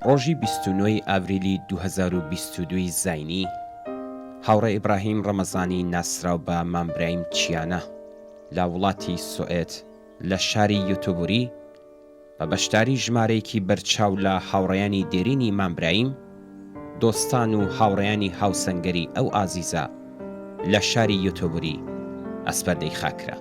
ڕۆژی 29 ئاڤریلی 2022 زاینی هاوڕێ ئیبراهیم ڕەمەزانی ناسراو بە مامبرایم چیانە لە وڵاتی سوئێت لە شاری یوتوبوری بە بەشداری ژمارەیەکی بەرچاو لە هاوڕێیانی دێرینی مامبرایم، دۆستان و هاوڕێیانی هاوسەنگەری ئەو ئازیزە لە شاری یوتوبوری ئەسپەردەی خاکرا.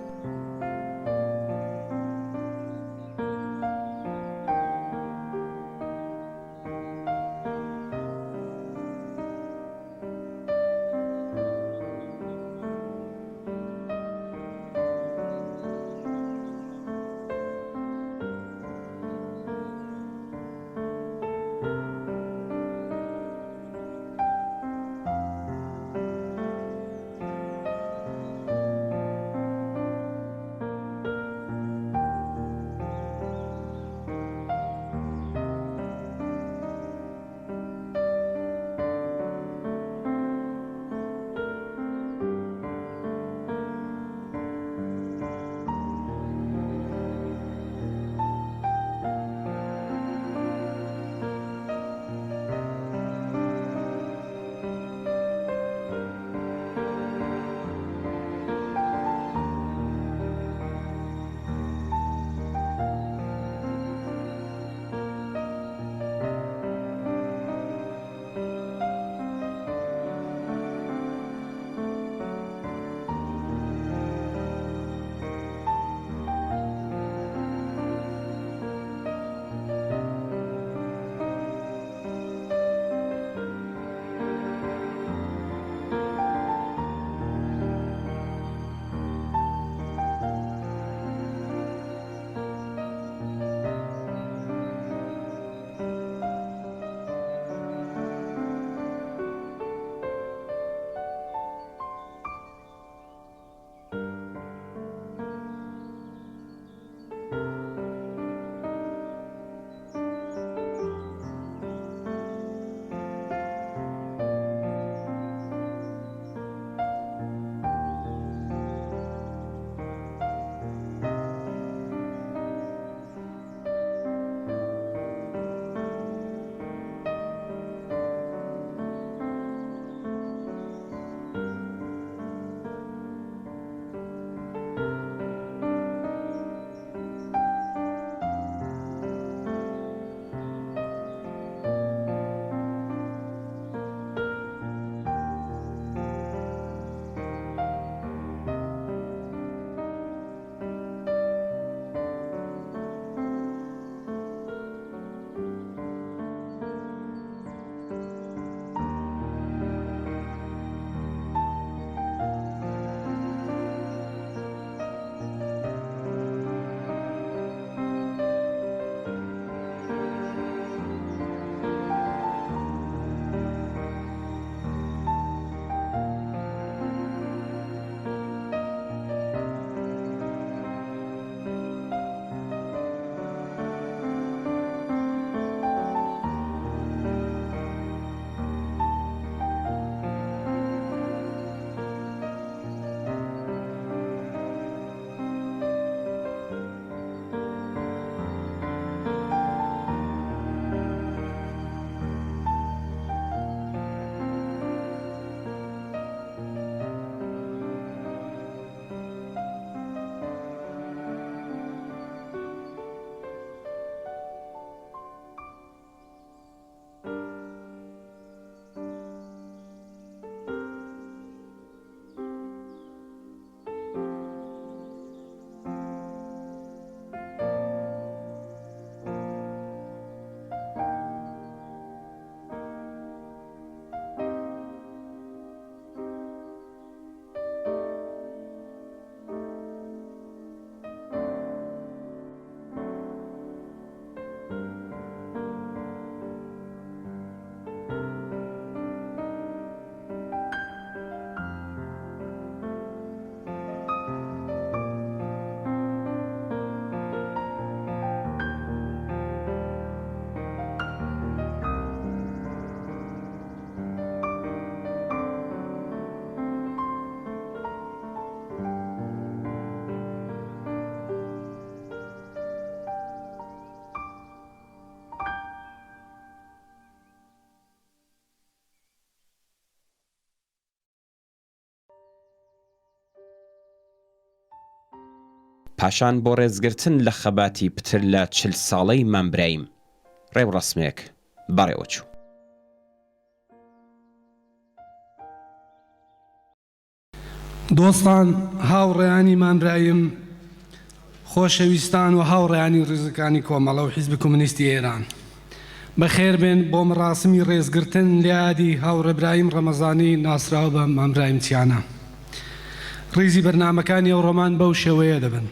پاشان بۆ ڕێزگرتن لە خەباتی پتر لە 40 ساڵەی مامبرایم ڕێو ڕسمێک بەڕێوەچوو. دۆستان، هاوڕێیانی مامبرایم، خۆشەویستان و هاوڕێیانی ڕێزەکانی کۆمەڵە و حیزبی کۆمونیستی ئێران، بەخێر بێن بۆ مەراسمی ڕێزگرتن لە یادی هاوڕێ برایم ڕەمەزانی ناسراو بە مامبرایم چیانە. ڕیزی بەرنامەکانی ئەوڕۆمان بەو شێوەیە دەبن.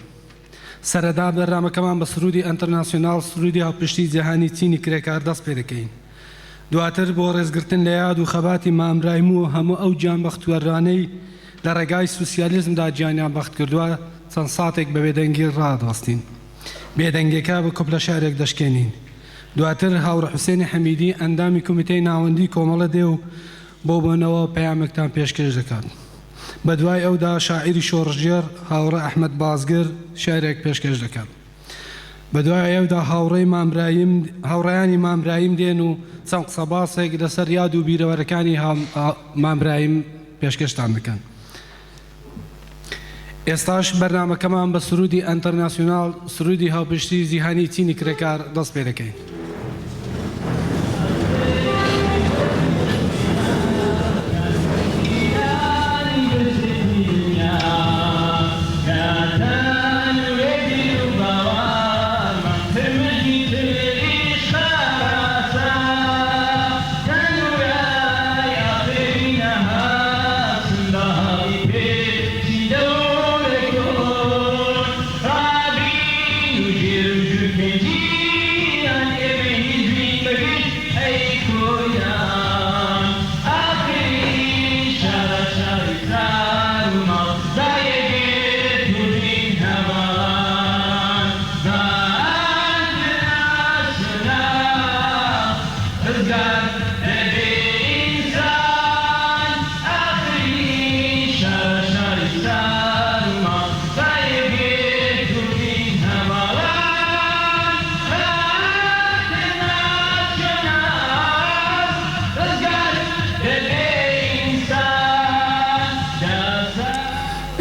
سەرەتا بەرنامەکەمان بە سرودی ئەنتەرناسیۆناڵ سرودی هاوپشتی جیهانی چینی کرێکار دەست پێ دەکەین. دواتر بۆ ڕێزگرتن لە یاد و خەباتی مامبرایم و هەموو ئەو گیانبەختوەرانەی لە ڕێگای سوسیالیزمدا گیانیان بەخت کردووە چەند ساتێک بە بێدەنگی ڕادوەستین. بێدەنگەکە بە کۆپلە شارێک دەشکێنین. دواتر هاوڕە حوسێنی حەمیدی ئەندامی کۆمیتەی ناوەندی کۆمەڵە دێ و بۆ بۆنەوە پەیامێکتان پێشکەش دەکات. بە دوای ئەودا شاعیری شۆڕژێر هاوڕە ئەحمەد بازگر شارێک پێشکەش دەکات. بە دوای ئەودا هاوڕێیانی مامبرایم دێن و چەند قسە باسێک لەسەر یاد و بیرەوەرەکانی مامبرایم پێشکەشتان دەکەن. ئێستاش بەرنامەکەمان بە سرودی ئەنتەرناسیۆناڵ سرودی هاوپشتی جیهانی چینی کرێکار دەست پێ دەکەین.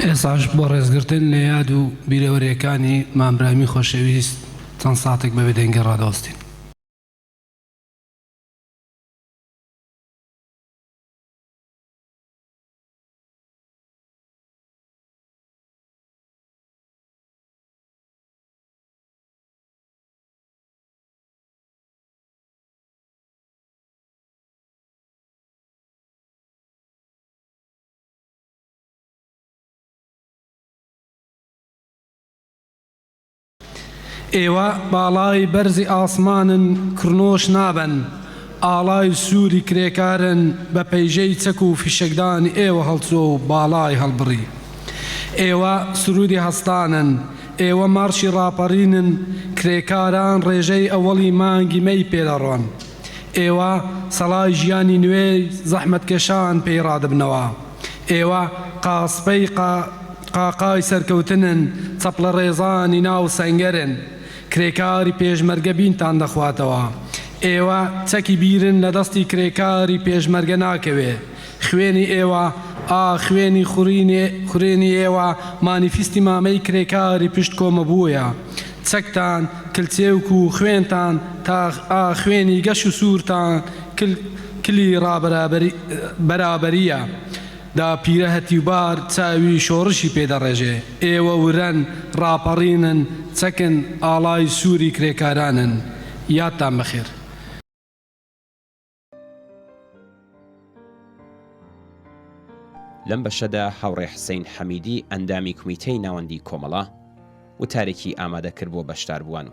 ئێستاش بۆ ڕێزگرتن لە یاد و بیرەوەریەکانی مامبرایمی خۆشەویست چەند ساتێک بە بێدەنگی ڕادەوەستین. ئێوە باڵای بەرزی ئاسمانن کڕنۆش نابن، ئاڵای سووری کرێکارن بە پەیژەی چەک و فیشەکدانی ئێوە هەڵچۆ و باڵای هەڵبڕی. ئێوە سرودی هەستانن، ئێوە مارشی ڕاپەڕینن، کرێکاران ڕێژەی ئەوەڵی مانگی مەی پێدەڕۆن. ئێوە سەڵای ژیانی نوێی زەحمەتکێشان پێی ڕادبنەوە. ئێوە قاسپەی قاقای سەرکەوتنن، چەپڵە ڕێزانی ناو سەنگەرن، کرێکاری پێشمەرگە بینتان دەخواتەوە. ئێوە چەکی بیرن لە دەستی کرێکاری پێشمەرگە ناکەوێ. خوێنی ئێوە خوێنی خوڕێنی ئێوە مانیفیستی مامەی کرێکاری پشت کۆمە بوویە. چەکتان کلچێوک و خوێنتان تا خوێنی گەش و سوورتان کلی بەرابەریە. دا پیرە هەتیوبار چاوی شۆڕشی پێدەڕێژێ. ئێوە ورەن ڕاپەڕینن، چەکن ئاڵای سووری کرێکارانن. یادتان بەخێر. لەم بەشەدا هاوڕێ حسەین حەمیدی ئەندامی کمیتەی ناوەندی کۆمەڵە وتارێکی ئامادەکرد بۆ بەشداربووان.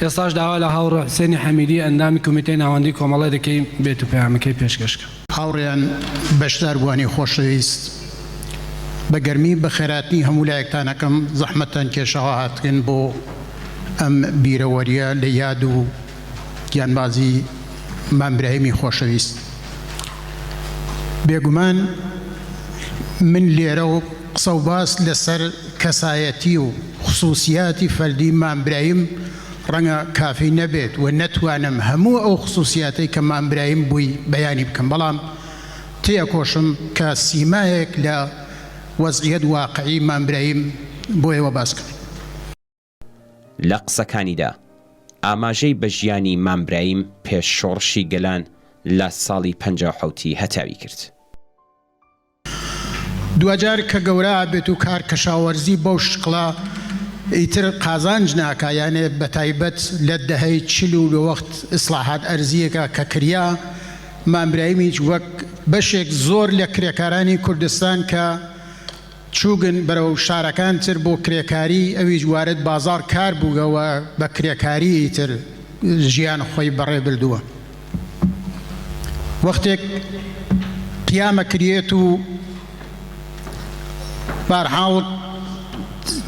ئێستاش داوا لە هاوڕێ حسەینی حەمیدی ئەندامی کمیتەی ناوەندی کۆمەڵە دەکەین بێت و پەیامەکەی پێشکەشکە. هاوڕێیان بەشداربووانی خۆشەویست، بە گەرمی بە خێراتنی هەموو لایەکتانەکەم زەحمەتان کێشەوە هاتکن بۆ ئەم بیرەوەریە لە یاد و گیانبازی مامبرایمی خۆشەویست. بێگومان من لێرە و قسە و باس لەسەر کەسایەتی و خصوصیاتی فەردی مامبرایم ڕەنگە کافی نەبێت و نەتوانم هەموو ئەو خصوصیاتەی کە مامبرایم بووی بەیانی بکەم، بەڵام تێکۆشم کە سیمایەک لە وەزعیەت واقعی مامبرایم بۆ ئێوە باس کرد. لە قسەکانیدا ئاماژەی بە ژیانی مامبرایم پێش شۆڕشی گەلان لە ساڵی 57 هەتاوی کرد. دوجار کە گەورە بێت و کار کەشاوەرزی بەو شقڵە ئیتر قازانج ناکە، یانێ بە تایبەت لە دەهەی 40 و لە وەخت ئیسلاحات ئەرزیەکە کە کریا، مامبرایمیش وەک بەشێک زۆر لە کرێکارانی کوردستان کە چووگن بەرەو شارەکان تر بۆ کرێکاری، ئەویش وارد بازار کار بووگەوە بە کرێکاری تر ژیان خۆی بەڕێ بردووە. وەختێک قیامە کرێت و بەرحاڵ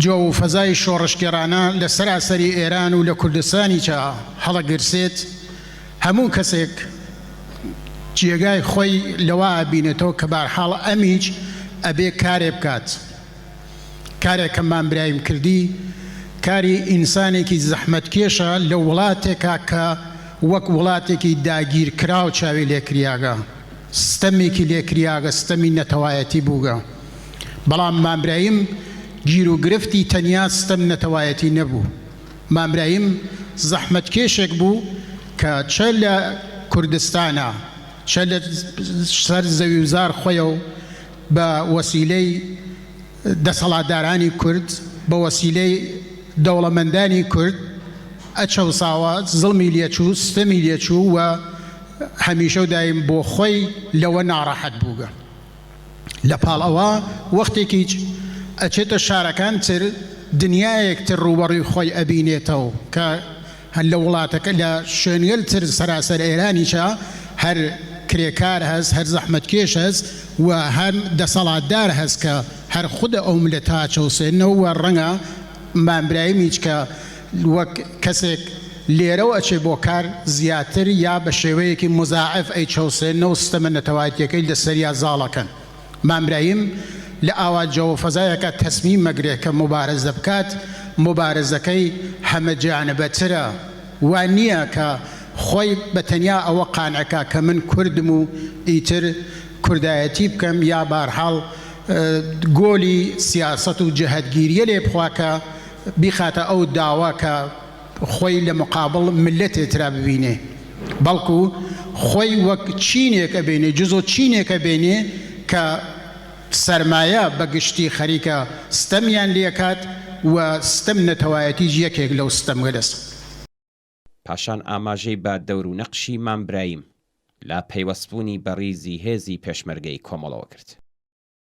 جۆ و فەزای شۆڕشگێرانە لە سەراسەری ئێران و لە کوردستانی چا هەڵەگرسێت، هەموو کەسێک جێگای خۆی لەوە بینێتەوە کە بەرحاڵ ئەمیج ئەبێ کارێ بکات. کارێک کە مامبرایم کردی کاری ئینسانێکی زەحمەتکێشە لە وڵاتێکا کە وەک وڵاتێکی داگیرکراو چاوی لێکریاگە، ستەمێکی لێکریاگە، ستەمی نەتەوایەتی بووگە. بەڵام مامبرایم گیر و گرفتی تەنیا ستەم نەتەوایەتی نەبوو. مامبرایم زەحمەتکێشێک بوو کە چە لە کوردستانە چە لە سەر زەوی وزار خۆیەوە بە وەسیلەی دەسەڵاتدارانی کورد، بە وەسیلەی دەوڵەمەندانی کورد ئەچەوساوە، زڵمی لێچوو، ستەمی لێچوو و هەمیشە و دایم بۆ خۆی لەوە ناڕەحەت بووگە. لە پاڵ ئەوە وەختێکیچ ئەچێتە شارەکان تر دنیایەک تر ڕوبەڕووی خۆی ئەبینێتەوە کە هەر لە وڵاتەکە لە شوێنگەل تر سەراسەر ئێرانیشە هەر کرێکار هەست، هەر زەحمەتکێش هەست و هەر دەسەڵاتدار هەست کە هەر خودە ئەو ملەتە چەوسێنەوە و ڕەنگە مامبرایمیچ کە وەک کەسێک لێرەوە ئەچێ بۆ کار زیاتر یا بە شێوەیەکی مزاعف ئەی چەوسێنەوە ستەمە نەتەوایەتیەکەی لەسەریا زاڵەکەن. مامبرایم لە ئاواجەوە فەزایەکە تەسمیم مەگرێت کە مبارەزە بکات، مبارەزەکەی هەمەجانبەترە، وان نییە کە خۆی بە تەنیا ئەوە قانعەکە کە من کوردم و ئیتر کوردایەتی بکەم یا بەرحاڵ گۆلی سیاسەت و جەهەتگیریە لێ بخواکە بیخاتە ئەو داوا کە خۆی لە مقابڵ ملەتێ ترا ببینێ، بەڵکو خۆی وەک چینێکە بینێ، جزۆ چینێکە بینێ کە سەرمایە بەگشتی خەریکە ستەمیان لێکات و ستەم نەتەوایەتیش یەکێک لەو ستەمگە دەست. پاشان ئاماژەی بە دەور و نەقشی مامبرایم لە پەیوەستبوونی بە ڕیزی هێزی پێشمەرگەی کۆمەڵەوە کرد.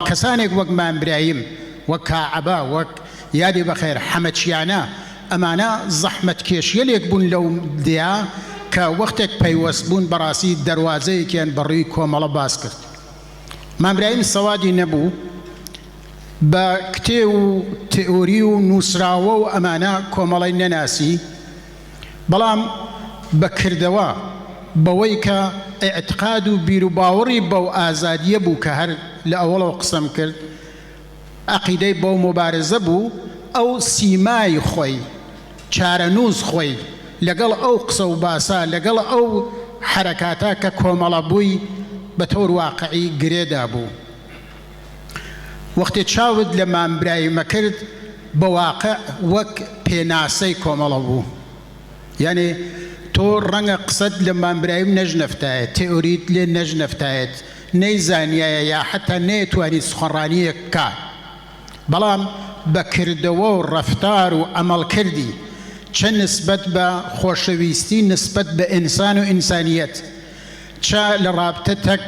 کەسانێک وەک مامبرایم، وەک کاعەبا، وەک یادی بەخێر حەمەچیانە، ئەمانە زەحمەتکێشیەلێک بوون لەو دیا کە وەختێک پەیوەست بوون بەڕاستی دەواازەیەکیان بەڕووی کۆمەڵە باس کرد. مامبرایم سەوادی نەبوو، بە کتێ و تئۆری و نووسراوە و ئەمانە کۆمەڵی نەناسی، بەڵام بەکردەوە بەوەی کە ئێعتقاد و بیر و باوەڕی بەو ئازادیە بوو کە هەر لە ئەوڵەوە قسەم کرد، عەقیدەی بەو مبارزە بوو، ئەو سیمای خۆی، چارەنووس خۆی لەگەڵ ئەو قسە و باسا، لەگەڵ ئەو حەرەکاتە کە کۆمەڵە بووی بە تۆر واقعی گرێدا بوو. وەختێ چاوت لە مامبرایمە کرد بە واقع وەک پێناسەی کۆمەڵە بوو، یعنی تۆ ڕەنگە قسەت لە مامبرایم نەژنەفتایەت، تئۆریت لێ نەژنەفتایەت، نەیزانایە یا حتا نەیەتوانی سخۆڕانیەک بکات، بەڵام بەکردەوە و ڕەفتار و ئەمەڵکردی چە نسبەت بە خۆشەویستی نسبەت بە ئینسان و ئینسانیەت، چە لە ڕابطەتەک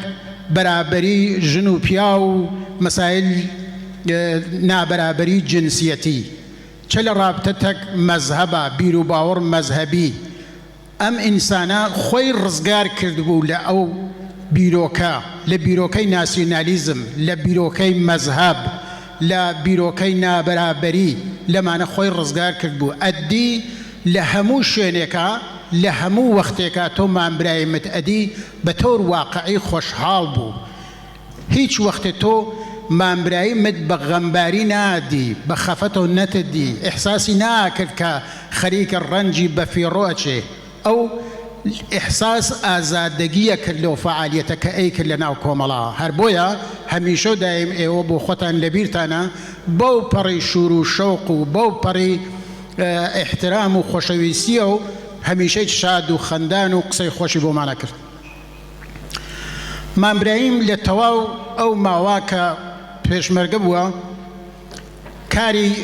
بەرابەری ژن و پیا و مەسایل نابەرابەری جنسیەتی، چە لە ڕابطەتەک مەزهەبە، بیر و باوەڕ مەزهەبی، ئەم ئینسانە خۆی ڕزگار کردبوو لە ئەو بیرۆکە، لە بیرۆکەی ناسیۆنالیزم، لە بیرۆکەی مەزهەب، لە بیرۆکەی نابەرابەری، لەمانە خۆی ڕزگار کردبوو. ئەدی لە هەموو شوێنێکە، لە هەموو وەختێکە تۆ مامبرایمت ئەدی بە تۆر واقعی خۆشحاڵ بوو. هیچ وەختێ تۆ مامبرایمت بە غەمباری نادی، بە خەفەتەوە نەتەدی، ئیحساسی ناکرد کە خەریکە ڕەنجی بەفیڕۆچێ، ئەو ئیحساس ئازادەگیە کرد لەو فعالیەتە کە ئەیکرد لە ناو کۆمەڵا. هەر بۆیە هەمیشە و دایم ئێوە بۆ خۆتان لەبیرتانە بەو پەڕی شور و شەوق و بەو پەڕی احترام و خۆشەویستیە و هەمیشەی شاد و خەندان و قسەی خۆشی بۆمانە کرد. مامبراهیم لە تەواو ئەو ماوا کە پێشمەرگە بووە کاری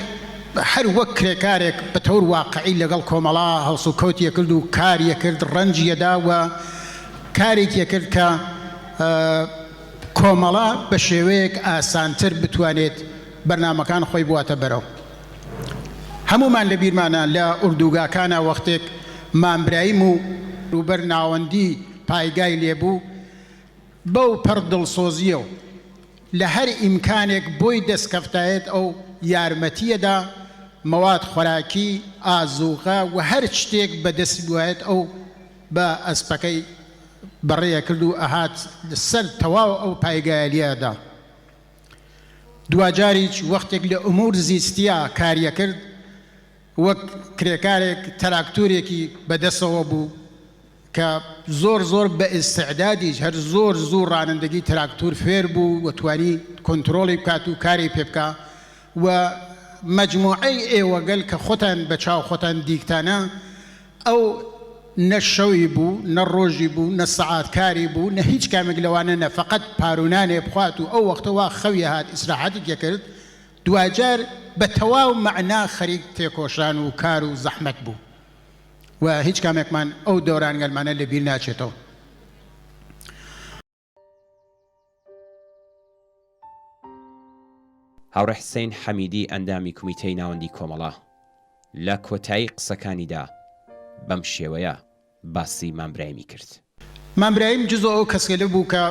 هەر وەک کرێکارێک بە تەور واقعی لەگەڵ کۆمەڵا هەڵسو کەوتیە کرد و کاریە کرد ڕەنجیەدا و کارێکیە کرد کە کۆمەڵا بە شێوەیەک ئاسانتر بتوانێت بەرنامەکان خۆی بواتە بەرەو. هەمومان لە بیرمانە لە ئوردوگاکانە وەختێک مامبراهیم و ڕوبەر ناوەندی پایگای لێبوو بەو پەر دڵسۆزیە و لە هەر ئیمکانێک بۆی دەستکەفتایەت ئەو یارمەتیەدا مەواد خۆراکی ئازوغا و هەر شتێک بەدەست بوایەت ئەو بە ئەسپەکەی بەڕێیە کرد و ئەهات سەر تەواو ئەو پایگایەلیەدا. دوجاریش وەختێک لە ئومور زیستیە کاریە کرد وەک کرێکارێک تراکتۆرێکی بەدەستەوە بوو کە زۆر بە ئیستعدادیش هەر زۆر ڕانندگی تراکتۆر فێر بوو و توانی کۆنتڕۆڵی بکات و کاری پێ بکە و مەجموعەی ئێوەگەل کە خۆتان بە چاو خۆتان دیکتانە ئەو نە شەوی بوو نە ڕۆژی بوو نە سەعاتکاری بوو نە هیچ کامێک لەوانە نە فەقەت پارونانێ بخوات و ئەو وەختەوە خەوی هات ئیسراحەتێکیە کرد دوجار بە تەواو مەعنا خەریک تێکۆشان و کار و زەحمەت بوو و هیچ کامێکمان ئەو دەورانگەلمانە لەبیر ناچێتەوە. هاوڕێ حسین حەمیدی ئەندامی کومیتەی ناوەندی کۆمەڵا لە کۆتایی قسەکانیدا بەم شێوەیە باسی مامبراهیمی کرد. مامبراهیم جزۆ ئەو کەسێلە بوو کە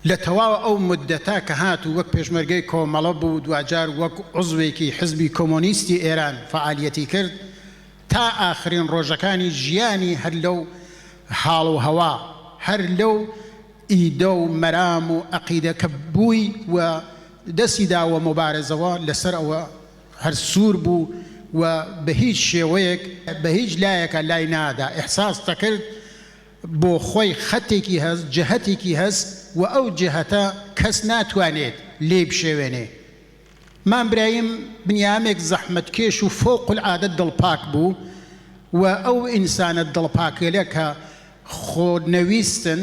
لە تەواو ئەو مدەتا کە هات و وەک پێشمەرگەی کۆمەڵە بوو دوجار وەک عوزوێکی حزبی کۆمۆنیستی ئێران فعالیەتی کرد تا ئاخرین ڕۆژەکانی ژیانی هەر لەو حاڵ و هەوا هەر لەو ئیدە و مەرام و عەقیدەکە بووی و دەستی داوە مبارزەوە لەسەر ئەوە هەر سوور بوو و بە هیچ شێوەیەک بە هیچ لایەکە لای نادا ئیحساس دەکرد بۆ خۆی خەتێکی هەست جەهەتێکی هەست و ئەو جەهەتە کەس ناتوانێت لێ بشێوێنێ. مامبراهیم بنیامێک زەحمەتکێش و فۆق العادە دڵپاک بوو و ئەو ئینسانە دڵپاکێلە کە خۆنەویستن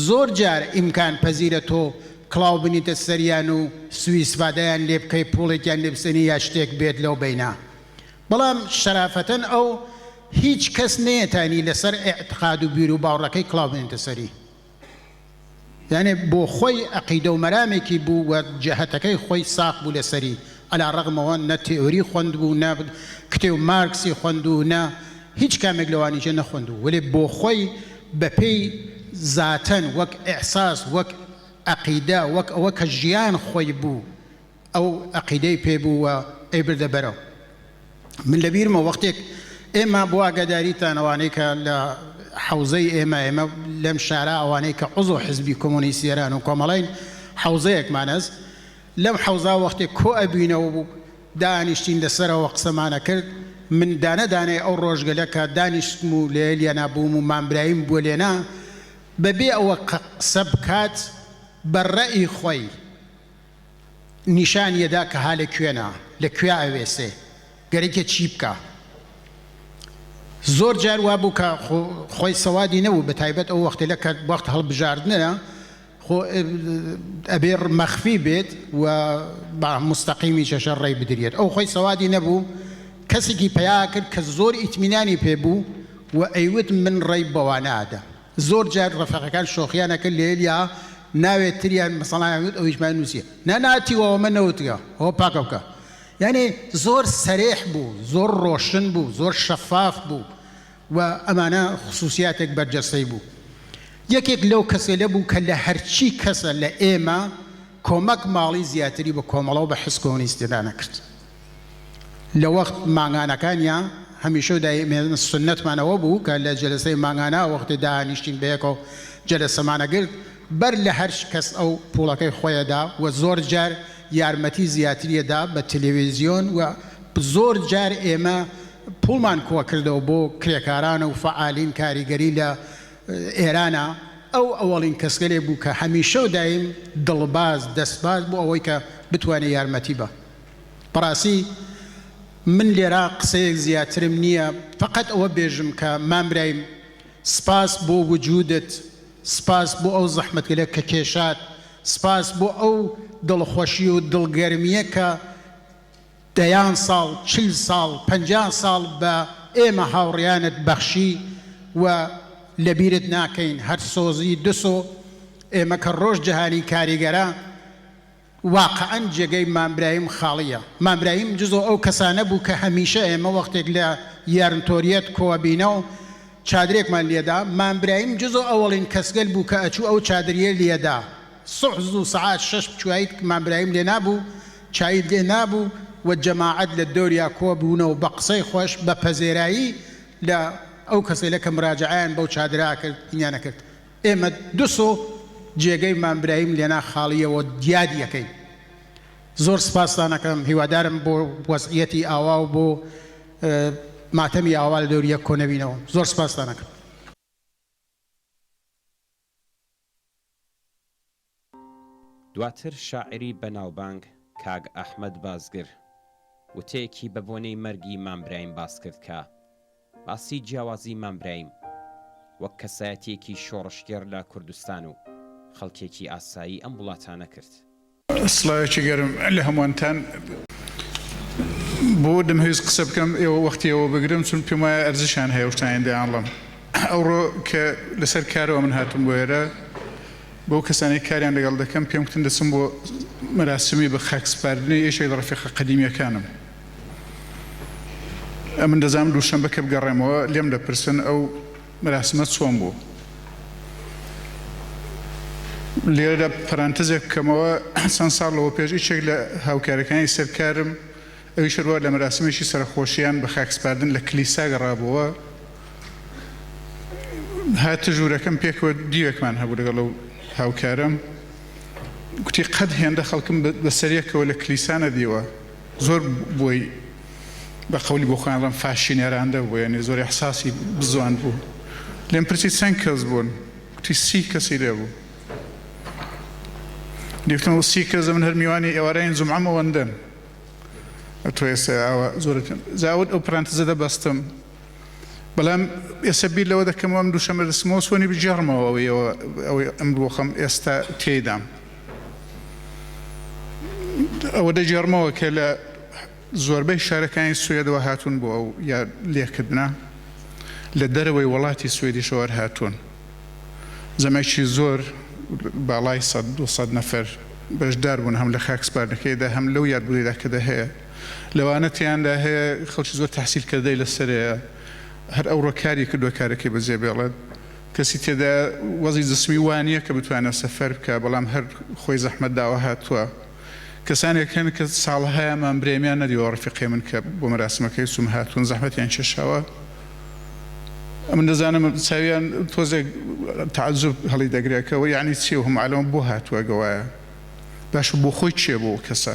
زۆر جار ئیمکان پەزیرە تۆ کڵاو بنیتە سەریان و سوئیسفادەیان لێ بکەی پوڵێکیان لێ بسەنی یا شتێک بێت لەو بەینا. بەڵام شەرافەتەن ئەو هیچ کەس نێتانی لەسەر ئێعتقاد و بیر و باوڕەکەی کڵاو بنیتە سەری. یعنی بۆ خۆی عەقیدە و مەرامێکی بوو و جەهەتەکەی خۆی ساق بوو لەسەری ئەلا ڕەغمەوە نە تێئۆری خوێند بوو نە کتێب مارکسی خوێند و نە هیچ کامێک لەوانیشە نەخوێند و وەلێ بۆ خۆی بەپێی زاتەن وەک ئیحساس وەک عەقیدە وەک ئەوە کە ژیان خۆی بوو ئەو عەقیدەی پێ بوو و ئەیبردە بەرەو. من لەبیرمە وەختێک ئێمە بۆ ئاگاداریتان ئەوانەی کە لە حوزەی ئێمە لەم شارە ئەوانەی کە عوزۆ حزبی کۆمۆنیستی ئێران و کۆمەڵین حوزەیەکمان هەست لەم حوزا وەختێک کۆ ئەبینەوە بوو دانیشتین لەسەرەوە قسەمانە کرد من دانەدانێ ئەو ڕۆژگەلە کە دانیشتم و لێ لێنا بووم و مامبراهیم بووە لێنا بەبێ ئەوە قسە بکات بەڕێی خۆی نیشانیەدا کە ها لەکوێنە لەکوێ ئەوێسێ گەرەیکە چی بکە. زۆر جار وا بوو کە خۆی سەوادی نەبوو بە تایبەت ئەو وەختێ لە کە وەخت هەڵبژاردنە ئەبێ مەخفی بێت و مستەقیمی چەشە ڕێی بدرێت. ئەو خۆی سەوادی نەبوو کەسێکی پیا کرد کە زۆر ئیتمینانی پێبوو و ئەیوت من ڕێی بەوانەدا. زۆر جار ڕەفەقەکان شۆخیانەکە لێلیا ناوێت تریان مەسەڵایان ئەویشمان نووسیە نەناتیوەوە من نەوتگە ئەوە پاکە بکە. یعنی زۆر سەرێح بوو زۆر ڕۆشن بوو زۆر شەفاف بوو و ئەمانە خصوصیاتێک بەرجەستەی بوو. یەکێک لەو کەسێلە بوو کە لە هەرچی کەسە لە ئێمە کۆمەک ماڵی زیاتری بە کۆمەڵە و بە حزب کۆمۆنیستیدا نەکرد. لە وەخت مانگانەکانیان هەمیشە دایمێن سنەتمانەوە بوو کە لە جەلسەی مانگانە وەختی داهانیشتین بەیەکەوە جەلسەمانە گرت بەر لە هەر کەس ئەو پوڵەکەی خۆیەدا و زۆر جار یارمەتی زیاتریەدا بە تەلەڤیزیۆن و زۆر جار ئێمە پوڵمان کۆ کردەوە بۆ کرێکارانە و فعالین کاریگەری لە ئێرانە ئەو ئەوەڵین کەسگەلێ بوو کە هەمیشە و دایم دڵباز دەستباز بۆ ئەوەی کە بتوانێت یارمەتی بە. بەڕاستی من لێرە قسەیەک زیاترم نییە فقط ئەوە بێژم کە مامبرایم سپاس بۆ وجودت سپاس بۆ ئەو زەحمەتگەلە کە کێشات سپاس بۆ ئەو دڵخۆشی و دڵگەرمیە کە 10 ساڵ 40 ساڵ 50 ساڵ بە ئێمە هاوڕیانت بەخشی و لەبیرت ناکەین هەر سۆزی دسۆ ئێمە کە ڕۆژ جەهانی کاریگەرە واقعا جێگەی مامبرایم خاڵیە مامبرایم جزۆ ئەو کەسانە بوو کە هەمیشە ئێمە وەختێک لە یارنتۆریەت کۆبینە و چادرێکمان لێدا مامبرایم جزۆ ئەوڵین کەسگەل بوو کە ئەچوو ئەو چادریە لێدا سحز و سعات 6 بچوایت مامبرایم لێ نابوو چایت لێ نابوو و جەماعەت لە دۆریا کۆبوونەوە بە قسەی خۆش بە پەزێرایی لە ئەو کەسێک کە مراجعیان بەو چادرا کرد دنیا نەکرد ئێمە دوسۆ جێگەی مامبرایم لێنا خاڵیەوە دیادیەکەی زۆر سپاستان دەکەم هیوادارم بۆ وەزعیەتی ئاوا و بۆ ماتەمی ئاوا لە دەوریە کۆنەبینەوە زۆر سپاستان دەکەم دواتر شاعری بەناوبانگ کاگ ئەحمەد بازگر وتەیەکی بە بۆنەی مەرگی مامبرایم باس کرد کە باسی جیاوازی مامبرایم وەک کەسایەتێکی شۆڕشگەر لە کوردستان و خەڵکێکی ئاسایی ئەم وڵاتانە کرد سڵاوێکی گەرم لە هەمووانتان بۆ دەمهویست قسە بکەم ئێوە وەختیەوە بگرم چون پێم وایە ئەرزشیان هەیە شتیان دەیانڵم ئەوڕۆ کە لەسەر کارەوە من هاتم بۆ ئێرە بۆ کەسانی کاریان لەگەڵ دەکەم پێم وتن دەچم بۆ مەراسمی بە خاکسپاردنی یەکێک لە ڕەفیقە قەدیمیەکانم من دەزانم دووشەمبە کە بگەڕێمەوە لێم دەپرسن ئەو مەراسمە چۆن بوو لێرەدا پەرانتزێک بکەمەوە چەند ساڵ لەوە پێش هیچێک لە هاوکارەکانی سەرکارم ئەوی شەروە لە مەراسمێکی سەرخۆشییان بە خاکسپاردن لە کلیسا گەڕابەوە هاتە ژوورەکەم پێکەوە دیوێکمان هەبوو لەگەڵ ئەو هاوکارم گوتی قەت هێندە خەڵکم بەسەریەکەوە لە کلیسا نەدیوە زۆر بۆی بە قەولی بۆ خۆیان ڕەم فاشی نێراندا بوو یعنی زۆر ئەحساسی بزوان بوو لێم پرسی چەند کەس بوون گوتی 30 کەسی لێ بوو دیفتم 30 کەس من هەر میوانی ئێوارەیان جومعەمەوە ئەندەن تۆ ئێستا ئاوا زۆرتن زاوت ئەو پرانتزە دەبەستم بەڵام ئێستا بیر لەوە دەکەمەوە ئەم دووشەمە دەستمەوە سۆنی بجێڕمەوە ئەوەی ئەمڕۆ خەم ئێستا تێیدام ئەوە دەجێڕمەوە کە لە زۆربەی شارەکانی سوێدەوە هاتوون بۆ ئەو یا لێکردنە لە دەرەوەی وڵاتی سوێدیشەوە هاتوون زەمێکی زۆر باڵای 100 نەفەر بەشدار بوون هەم لە خاکسپاردنەکەیدا هەم لەو یادبووریدا کە دەهەیە لەوانە تیاندا هەیە خەڵکی زۆر تەحسیل کردەی لەسەرەیە هەر ئەوڕۆ کاری کردووە کارەکەی بەجێ بێڵێت کەسی تێدا وەزی جسمی وانییە کە بتوانێت سەفەر بکە بەڵام هەر خۆی زەحمەت داوە هاتووە کەسانێک هەن کە ساڵهەیە مامبرێمیان نەدیوە ڕەفیقی من کە بۆ مەراسمەکەی سوم هاتوون زەحمەتیان کێشاوە من دەزانم چاویان تۆزێک تعجب هەڵی دەگرێتەوە یعنی چی و هەمعالەوە بۆ هاتووە گەوایە باش بۆ خۆی چێ بۆ کەسە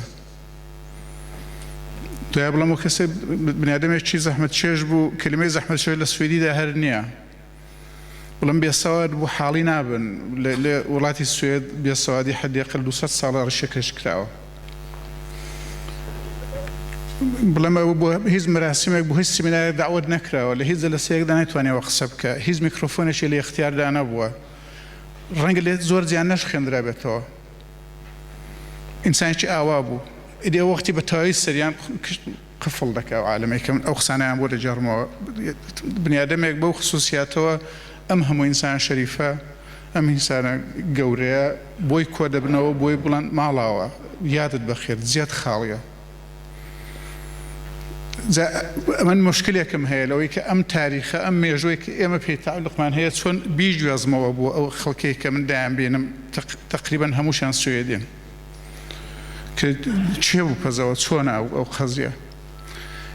دوای بڵام کەسە بنیادەمێکی زەحمەت چێژ بوو کلمەی زەحمەت چێژ لە سوێدیدا هەر نییە بڵم بێسەواد بوو حاڵی نابن لە وڵاتی سوێد بێسەوادی حەدێقل 200 ساڵە ڕشەکەش کراوە بڵم ئەوە بۆ هیچ مەراسمێک بۆ هیچ سیمینارێک داوت نەکراوە لە هیچ جەلسەیەکدا نەیتوانێەوە قسە بکە هیچ میکرۆفۆنێکی لە اختیاردا نەبووە ڕەنگە لێت زۆر زیان نەشخێنرا بێتەوە ئینسانێکی ئاوا بوو ئیدێ وەختی بە تەواوی سەریان قفڵ دەکا و عالەمەیە کە من ئەو قسانەیان بۆ دەجێڕمەوە بنیادەمێک بەو خصوصیاتەوە ئەم هەموو ئینسان شەریفە ئەم ئینسانە گەورەیە بۆی کۆ دەبنەوە بۆی بڵند ماڵاوە یادت بەخێر زیاد خاڵیە من مشکلێکم هەیە لەوەی کە ئەم تاریخە ئەم مێژوەی کە ئێمە پێی تعلقمان هەیە چۆن بیگوێزمەوە بۆ ئەو خەڵکەی کە من دایان بینم تقریبا هەمووشان سوێدین کە چێ بوو پەزەوە چۆن ئەو خەزیە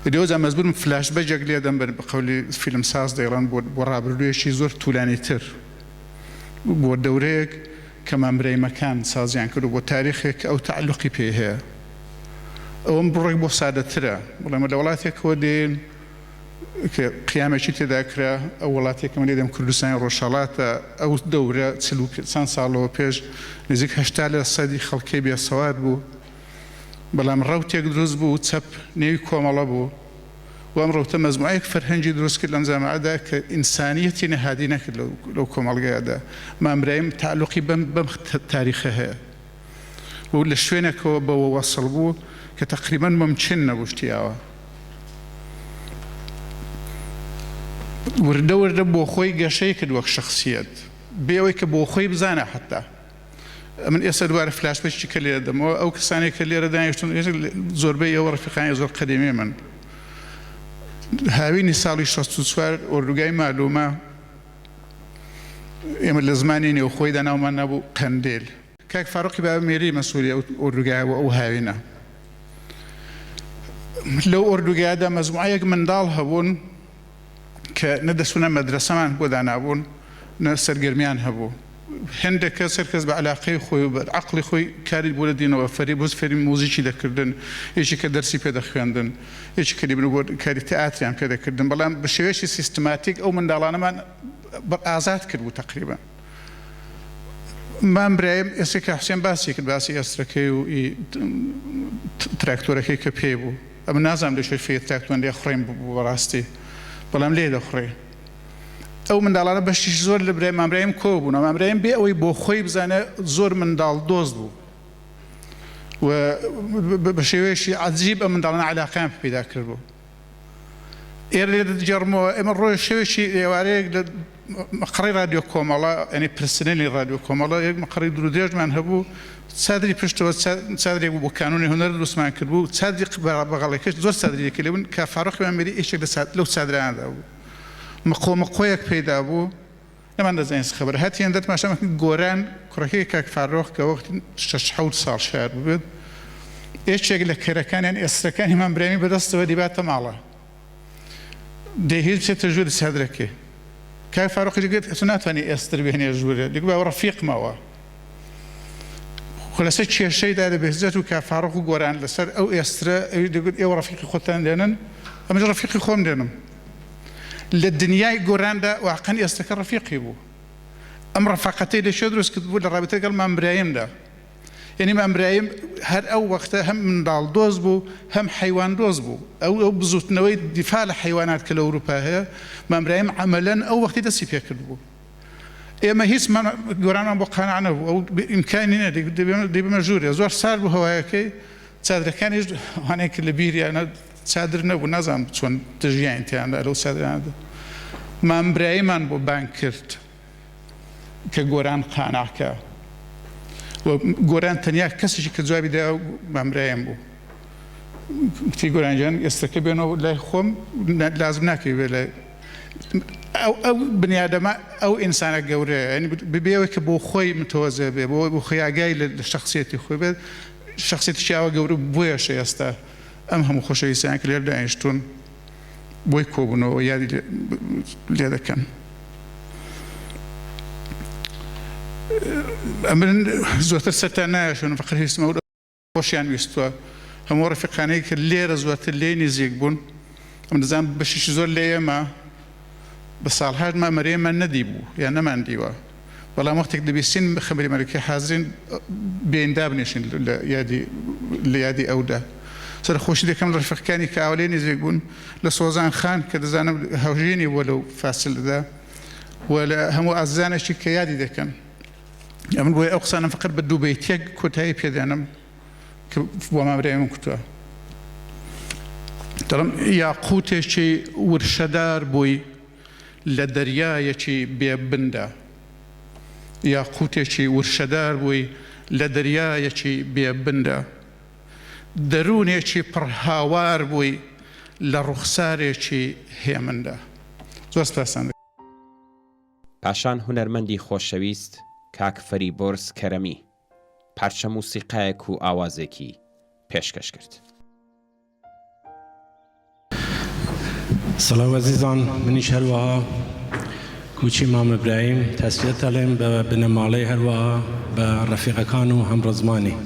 ئێدەوەجا مەزبورم فلاش بەجێک لێدەم بە قەولی فیلم ساز دەیڕان بۆ ڕابردوویەکی زۆر توولانی تر بۆ دەورەیەک کە مامبرەیمەکان سازیان کرد بۆ تاریخێک ئەو تعلقی پێ هەیە ئەوم بڕێک بۆ سادەترە بڵێمە لە وڵاتێکەوە دێن کە قیامێکی تێدا کرا ئەو وڵاتێکم لێدەم کوردستانی ڕۆژهەڵاتە ئەو دەورە چەند ساڵەوە پێش نزیک 80% خەڵکەی بێسەواد بوو بەڵام ڕەوتێک دروست بوو چەپ نێوی کۆمەڵە بوو وأمڕۆتە مەزموعەیەک فەرهەنگی دروست کرد لەم جامعەدا کە ئینسانیەتی نەهادی نەکرد لەو کۆمەڵگەیەدا مامرەیم تعلقی بەم تاریخە هەیە و لە شوێنێکەوە بەوە وەسڵ بوو کە تقریباً ممکن نەبوو شتیاوە وردە وردە بۆ خۆی گەشەی کرد وەک شخصیەت بێەوەی کە بۆ خۆی بزانە حتا من ئێستا دوارە فلاشبەکی کە لێرە دەمەوە ئەو کەسانێک کە لێرە دانیشتون زۆربەی ئەوە ڕەفیقانی زۆر قەدیمی من هاوینی ساڵی 64 ئۆردوگای مالومە ئێمە لە زمانی نێوخۆیدا ناومان نەبوو قەندێل کاک فاڕۆقی بابمێری مەسئولی ئەو ئۆردوگایەوە ئەو هاوینە لەو ئۆردوگایەدا مەزموعەیەک منداڵ هەبوون کە نەدەچوونە مەدرسەمان بۆ دانابوون نە سەرگەرمیان هەبوو هەندێک کەس هەر کەس بە عەلاقەی خۆی و بە عەقڵی خۆی کاری بۆ دەدینەوە فەری موزیکی دەکردن یەکی کە دەرسی پێ دەخوێندن یەکی کە دیبن بۆ کاری تەئاتریان پێ دەکردن بەڵام بە شێوەیەکی سیستماتیک ئەو منداڵانەمان ئازاد کرد بوو تەقریبا مام برایم ئێستا کە حوسێن باسی کرد باسی ئەسترەکەی و تراکتۆرەکەی کە پێی بوو ئەمە نازانم لە شوێ فێ تراکتۆر لێ خوڕێم بوو بەڕاستی بەڵام لێ دەخوڕێ ئەو منداڵانە بەشیش زۆر لە برای مامرەیم کۆ بوون مامرەیم بێ ئەوەی بۆ خۆی بزانە زۆر منداڵ دۆست بوو و بە شێوەیەکی عەجیب ئەم منداڵانە عەلاقەیان پێدا کرد بوو ئێرە لێ دەجێڕمەوە ئێمە ڕۆژ شێوەیەکی ئێوارەیەک لە مەقڕی رادیۆ کۆمەڵە یعنی پرسنەلی رادیۆ کۆمەڵە یەک مەقڕی دوور و درێژمان هەبوو چادری پشتەوە چادرێک بوو بۆ کانونی هونەر دروستمان کرد بوو چادری بەغەڵێکەش زۆر چادرێکی لێبوون کە فاڕۆقی مامێری ئیشێک لەو چادرانەدا بوو مەقۆیەک پەیدا بوو نەمان دەزانین خەبەر هاتیان دەتماشەمە گۆران کوڕەکەی کاک فاڕۆق کە وەختی 6 ساڵ شار ببێت یەکێک لە کەرەکانیان ئێسترەکانی مامبرێمی بەدەستەوە دیباتە ماڵە دەیهێت بچێتە ژووری چادرەکەی کاک فاڕۆقی دەگوێت ئەتو ناتوانێت ئێستر بهێنێ ژوورێ دەگوێت ئەو ڕەفیقمەوە خلاصە کێشەیدا دەبێت و کاک فاڕۆق و گۆران لەسەر ئەو ئێسترە دەگوێت ئێوە ڕەفیقی خۆتان دێنن ئەمەش ڕەفیقی خۆم دێنم لە دنیای گۆراندا واقعاً ئێستەکە ڕەفیقی بوو ئەم ڕەفاقەتەی لە شێ دروست کرد بوو لە ڕابطە لەگەڵ مامبرایمدا یعنی مامبرایم هەر ئەو وەختە هەم منداڵ دۆست بوو هەم حەیوان دۆست بوو ئەو بزوتنەوەی دیفاع لە حەیوانات کە لە ئەوروپا هەیە مامبرایم عەمەلەن ئەو وەختی دەستی پێ کرد بوو ئێمە هیچ گۆرانمان بۆ قانع نەبوو ئەو ئیمکانی نە دەبێمە ژوورێ زۆر سار بوو هەوایەکەی چادرەکانیش هەنێک لە بیریانە چادر نەبوو نازانم چۆن دژیان تیاندا لەو چادرانەدا مامبرایمان بۆ بانگ کرد کە گۆران قانعکە گۆران تەنیا کەسێکی کە جوابی دا مامبرایم بوو کتی گۆرانجان ئێستەکە بێنەوە لای خۆم لازم ناکەی بێ لای ئەو بنیادەمە ئەو ئینسانە گەورەیە ینی ببێەوەی کە بۆ خۆی متەوەزە بێ بۆ خۆی ئاگای لە شخصیەتی خۆی بێت شخصیەتیشی ئەوە گەورە بۆیەشە ئێستا ئەم هەموو خۆشەویستیان کە لێرە دانیشتوون بۆی کۆبوونەوە یادی لێ دەکەن ئەمن زۆرتر سەرتان نایەشون فقط هیچمە خۆشیان ویستووە هەموو ڕەفیقانەی کە لێرە زۆرتر لێ نزیک بوون ئەم دەزانم بەشیشی زۆر لێ ئێمە بە ساڵهات مامەرەیەمان نەدی بوو یان نەماندیوە بەڵام وەختێک دەبیستین خەبەری مەرەکەی حازرین بێندا بنێشین لە یادی ئەودا سەرخۆشی دەکەم لە ڕەفیقەکانی کە ئاوا لێ نزیک بوون لە سۆزان خان کە دەزانم هەوژێنی بووە لەو فاسلدا و لە هەموو ئازانێکی کە یادی دەکەن ئەمن بۆی ئەو قسانم فقط بە دوو بەیتێک کۆتایی پێدانم کە بۆ مامبرایەمم کوتووە دەڵم یاقوتێکی ورشەدار بووی لە دەریایەکی بێبندا یاقوتێکی ورشەدار بووی لە دەریایەکی بێبندا دەروونێکی پڕهاوار بووی لە ڕوخسارێکی هێمندا زۆر سپاسان پاشان هونەرمەندی خۆشەویست کاک فەریبۆرس کەرەمی پارچە موسیقایەک و ئاوازێکی پێشکەش کرد. سلام عزیزان منیش هەروەها کوچی مام ئیبراهیم تەسلیەت دەڵێم بە بنەماڵەی هەروەها بە ڕەفیقەکان و هەمڕەزمانی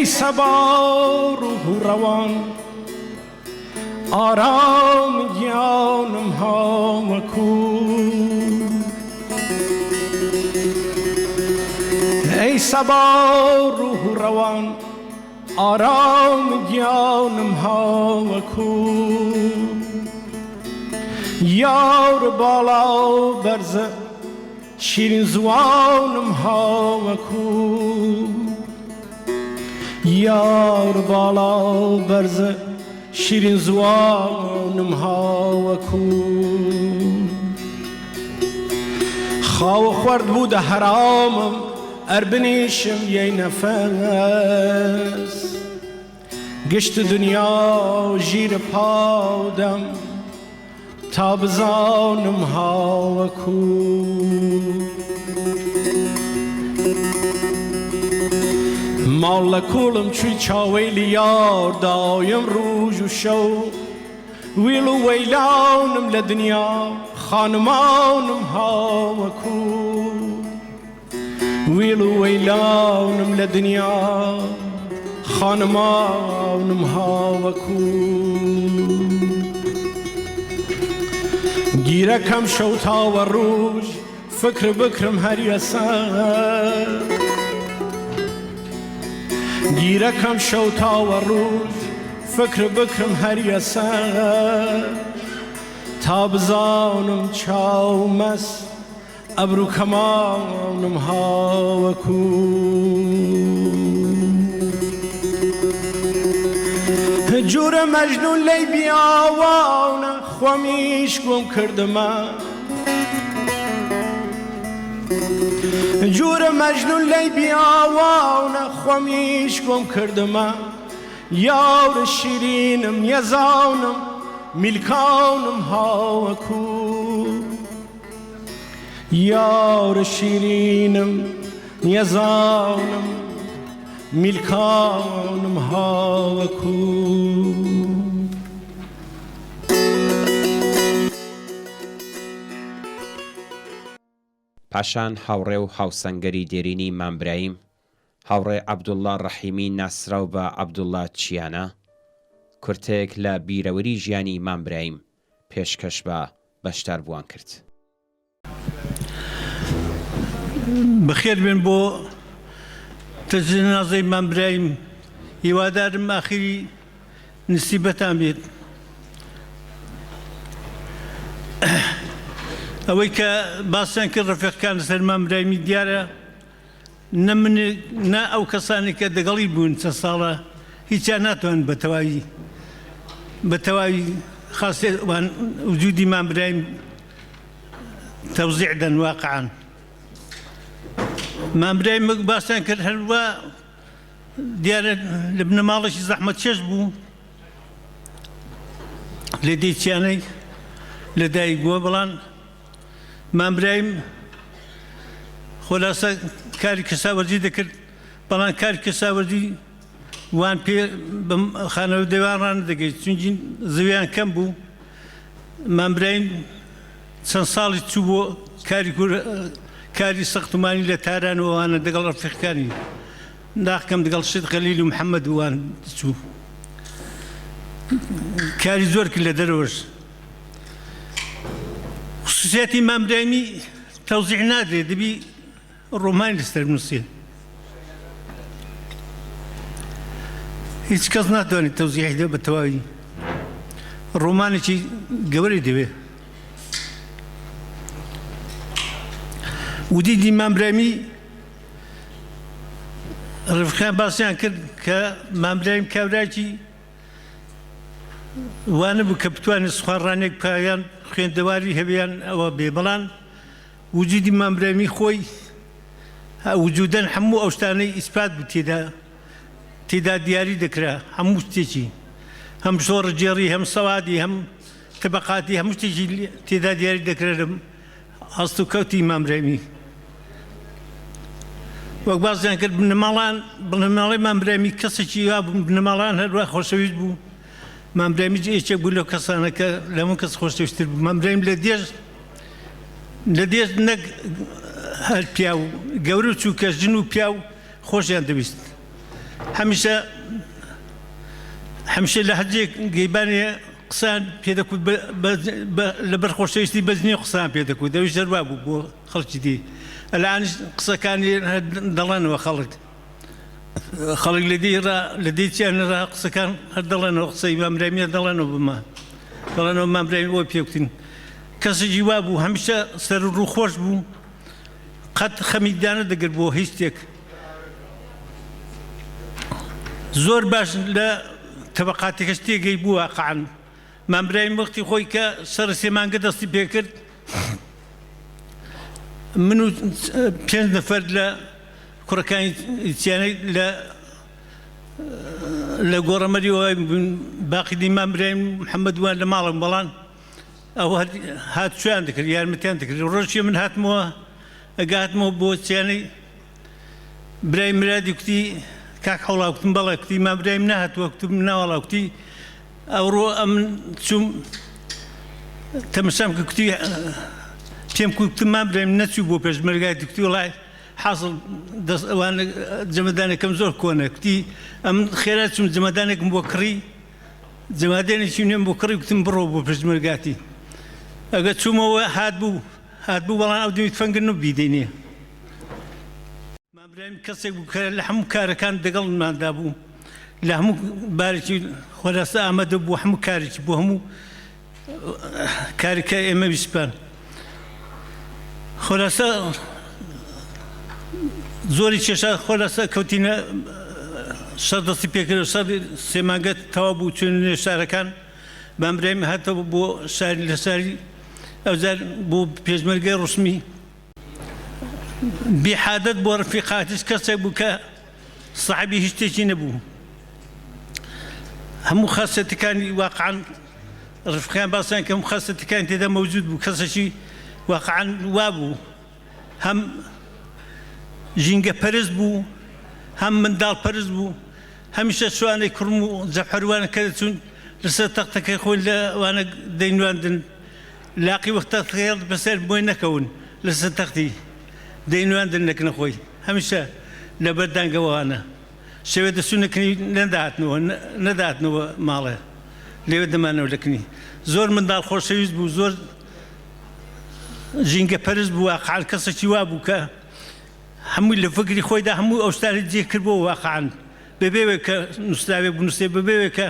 ای صبا روح روان آرام جانم ها و کو ای صبا روح روان آرام جانم ها و کو یار بالا برز شیرین زوانم ها و کو یار بالا برز شیرین زوانم ها و کو خواو خورد بود حرامم اربنیشم یه نفس گشت دنیا جیر پادم تا بزانم ها و کو مال کولم چوی چاویلی یار دایم روز و شو ویلو ویلانم لدنیا خانمانم ها و کو ویلو ویلانم لدنیا خانمانم ها و کو گیره کم شو تا و روز فکر بکرم هر یسر گیره کم شو تا و روز فکر بکرم هر یسر تا بزانم چاو مس ابرو کمانم ها و کو جور مجنون لی بیاوانه خوامیش گم کردم جور مجنون لی بیاوانه خوامیش گم کردم یار شیرینم یزانم ملکانم ها و کو یار شیرینم یزانم ملکانم ها و کو پاشان هاوڕێ و هاوسەنگەری دێرینی مامبرایم هاوڕێ عەبدوڵڵا ڕەحیمی ناسراو بە عەبدوڵڵا چیانە کورتێک لە بیرەوەری ژیانی مامبرایم پێشکەش بە بەشداربووان کرد. بەخێر بێن بۆ تەجنازەی مامبرایم هیوادارم ئاخری نسیبەتان بێت. ئەوەی کە باسییان کرد ڕەفیقەکان لەسەر مامبرایمی دیارە نە من نا ئەو کەسانی کە دەگەڵی بوون چەند ساڵە هیچیان ناتوان بە تەواوی خاصێوان وجودی مامبرایم تەوزیع دەن واقعان. مامبرایم باسییان کرد هەروە دیارە لە بنەماڵێکی زەحمەت چێژ بوو لێ دەیچیانەی لە دایک بووە بەڵام مامبرایم خۆلاسە کاری کەساوەرجی دەکرد بەڵام کاری کەساوەرجی وان پێ خانەوە دەیوان ڕانەدەگەیت چونکی زەویان کەم بوو. مامبرایم چەند ساڵی چوو بۆ کاری سەختمانی لە تارانەوەوانە دەگەڵ ڕەفیقەکانی داخکەم دەگەڵ شێت خەلیل و محەممەد وان چوو کاری زۆر کرد لە دەرەوەش. خصوصیاتی مامبرایمی تەوزیع نادرێت دەبی ڕۆمانی لەسەر بنووسێت هیچ کەس ناتوانێت تەوزیعی دێ بە تەواوی ڕۆمانێکی گەورەی دەوێت. ودیدی مامبرایمی ڕەفیقەکان باسییان کرد کە مامبرایم کابراایکی وانە بوو کە بتوانێت سوخوارڕانێک پایان خوێندەواری هەبیان ئەوە بێ بەڵام وجودی مامبرایمی خۆی وجودەن هەموو ئەو شتانەی ئیسپات بوو تێدا دیاری دەکرا هەموو شتێکی هەم زۆر جێڕی هەم سەوادی هەم تەبەقاتی هەموو شتێکی تێدا دیاری دەکرێتم هەست و کەوتی مامبرایمی وەک بازیان کرد بنەماڵی مامبرایمی کەسێکی وا بوو بنەماڵان هەروە خۆشەویست بوو مامبرایمی یەکێک بوو لەو کەسانە کە لەمون کەس خۆشەویستتر بوو مامبرایم لە دێژ نەک هەر پیا و گەورە و چووکە ژن و پیا و خۆشیان دەویست هەمیشە لە هەرجێک گەیبانێ قسان پێدەکوت لەبەر خۆشەویستی بەزنی قسان پێدەکوت دەویست هەروە بوو بۆ خەڵکی دی ئەلانش قسەکانی دەڵێنەوە خەڵک لە دیچیانەڕا قسەکان هەر دەڵێنەوە قسەی مامبرایمیە دەڵێنەوە بما دەڵێنەوە مامبرایم بۆ پێوتین کەسێکی وا بوو هەمیشە سەر و ڕوو خۆش بوو قەت خەمیدانە دەگرت بۆ هیچ شتێک زۆر باش لە تەبەقاتێکە شتێگەی بوو واقعاً مامبرایم وەختی خۆی کە سەر سێمانگە دەستی پێکرد من و 5 نەفەر لە کوڕەکانی چیانەی لە گۆڕەمەریەوە باقی دی مامبرایم محەممەد وان لە ماڵم بەڵان ئەو هات شویان دەکرد یارمەتیان دەکرد ڕۆژی من هاتمەوە ئەگاتمەوە بۆ چیانەی برای مرادی کوتی کاک هەوڵاوکتم بەڵێ کوتی مامبرایم نەهاتووە کوتم ناوەڵا کوتی ئەوڕۆ ئەم چوم تەمەشام کە کوتی پێم کوتم مامبرایم نەچوو بۆ پێشمەرگایەتی کوتی وڵای حاصل ئەوانە جەمەدانێکم زۆر کۆنە کوتی ئەم خێرا چوم جەمەدانێکم بۆ کڕی جەمادانێکی نوێم بۆ کڕی کوتم بڕۆ بۆ پێشمەرگاتی ئەگە چوومەوە هاتبوو بەڵام ئەو دوی تفەنگە بیدەینێ مامبرایم کەسێک بوو کە لە هەموو کارەکان دەگەڵماندا بوو لە هەموو بارێکی خۆراسە ئامادە بوو هەموو کارێکی بۆ هەموو کارێکە ئێمە ویسپان خۆراسە زۆری کێشا خۆراسە کەوتینە شەڕ دەستی پێکرد شەڕ سێمانگە تەواو بوو چوونە نوێ شارەکان مامبرایم هاتەوە بۆ شاری لە شاری ئەوجار بۆ پێشمەرگەی ڕوسمی بێحادەت بۆ ڕەفیقاتیش کەسێک بوو کە سەحیبی هیچ شتێکی نەبوو هەموو خاصەتەکانی واقعاً ڕفقیان باسییان کە هەموو خاصەتەکانی تێدا مەوجود بوو کەسێکی واقعاً وا بوو هەم ژینگە پەرست بوو هەم منداڵ پەرست بوو هەمیشە شوانەی کوڕم و جەفەروانە کە دەچوون لەسەر تەختەکەی خۆی لەوانە دەینواندن لاقی وەختە خێڵ بەسەر بۆی نەکەون لەسەر تەختی دەینواندن نەکنە خۆی هەمیشە لە بەردانگەوانە شەوێ دەچوونەکەنی نەداتنەوە ماڵێ لێوە دەمانەوە لەکنی زۆر منداڵ خۆشەویست بوو زۆر ژینگە پەرست بوو واقعاً کەسێکی وا بوو کە هەمووی لە فکری خۆیدا هەموو ئەو شتانی جێ کردبووە واقعاً بەبێوێ کە نووسراوێک بنووسێ بەبێوێ کە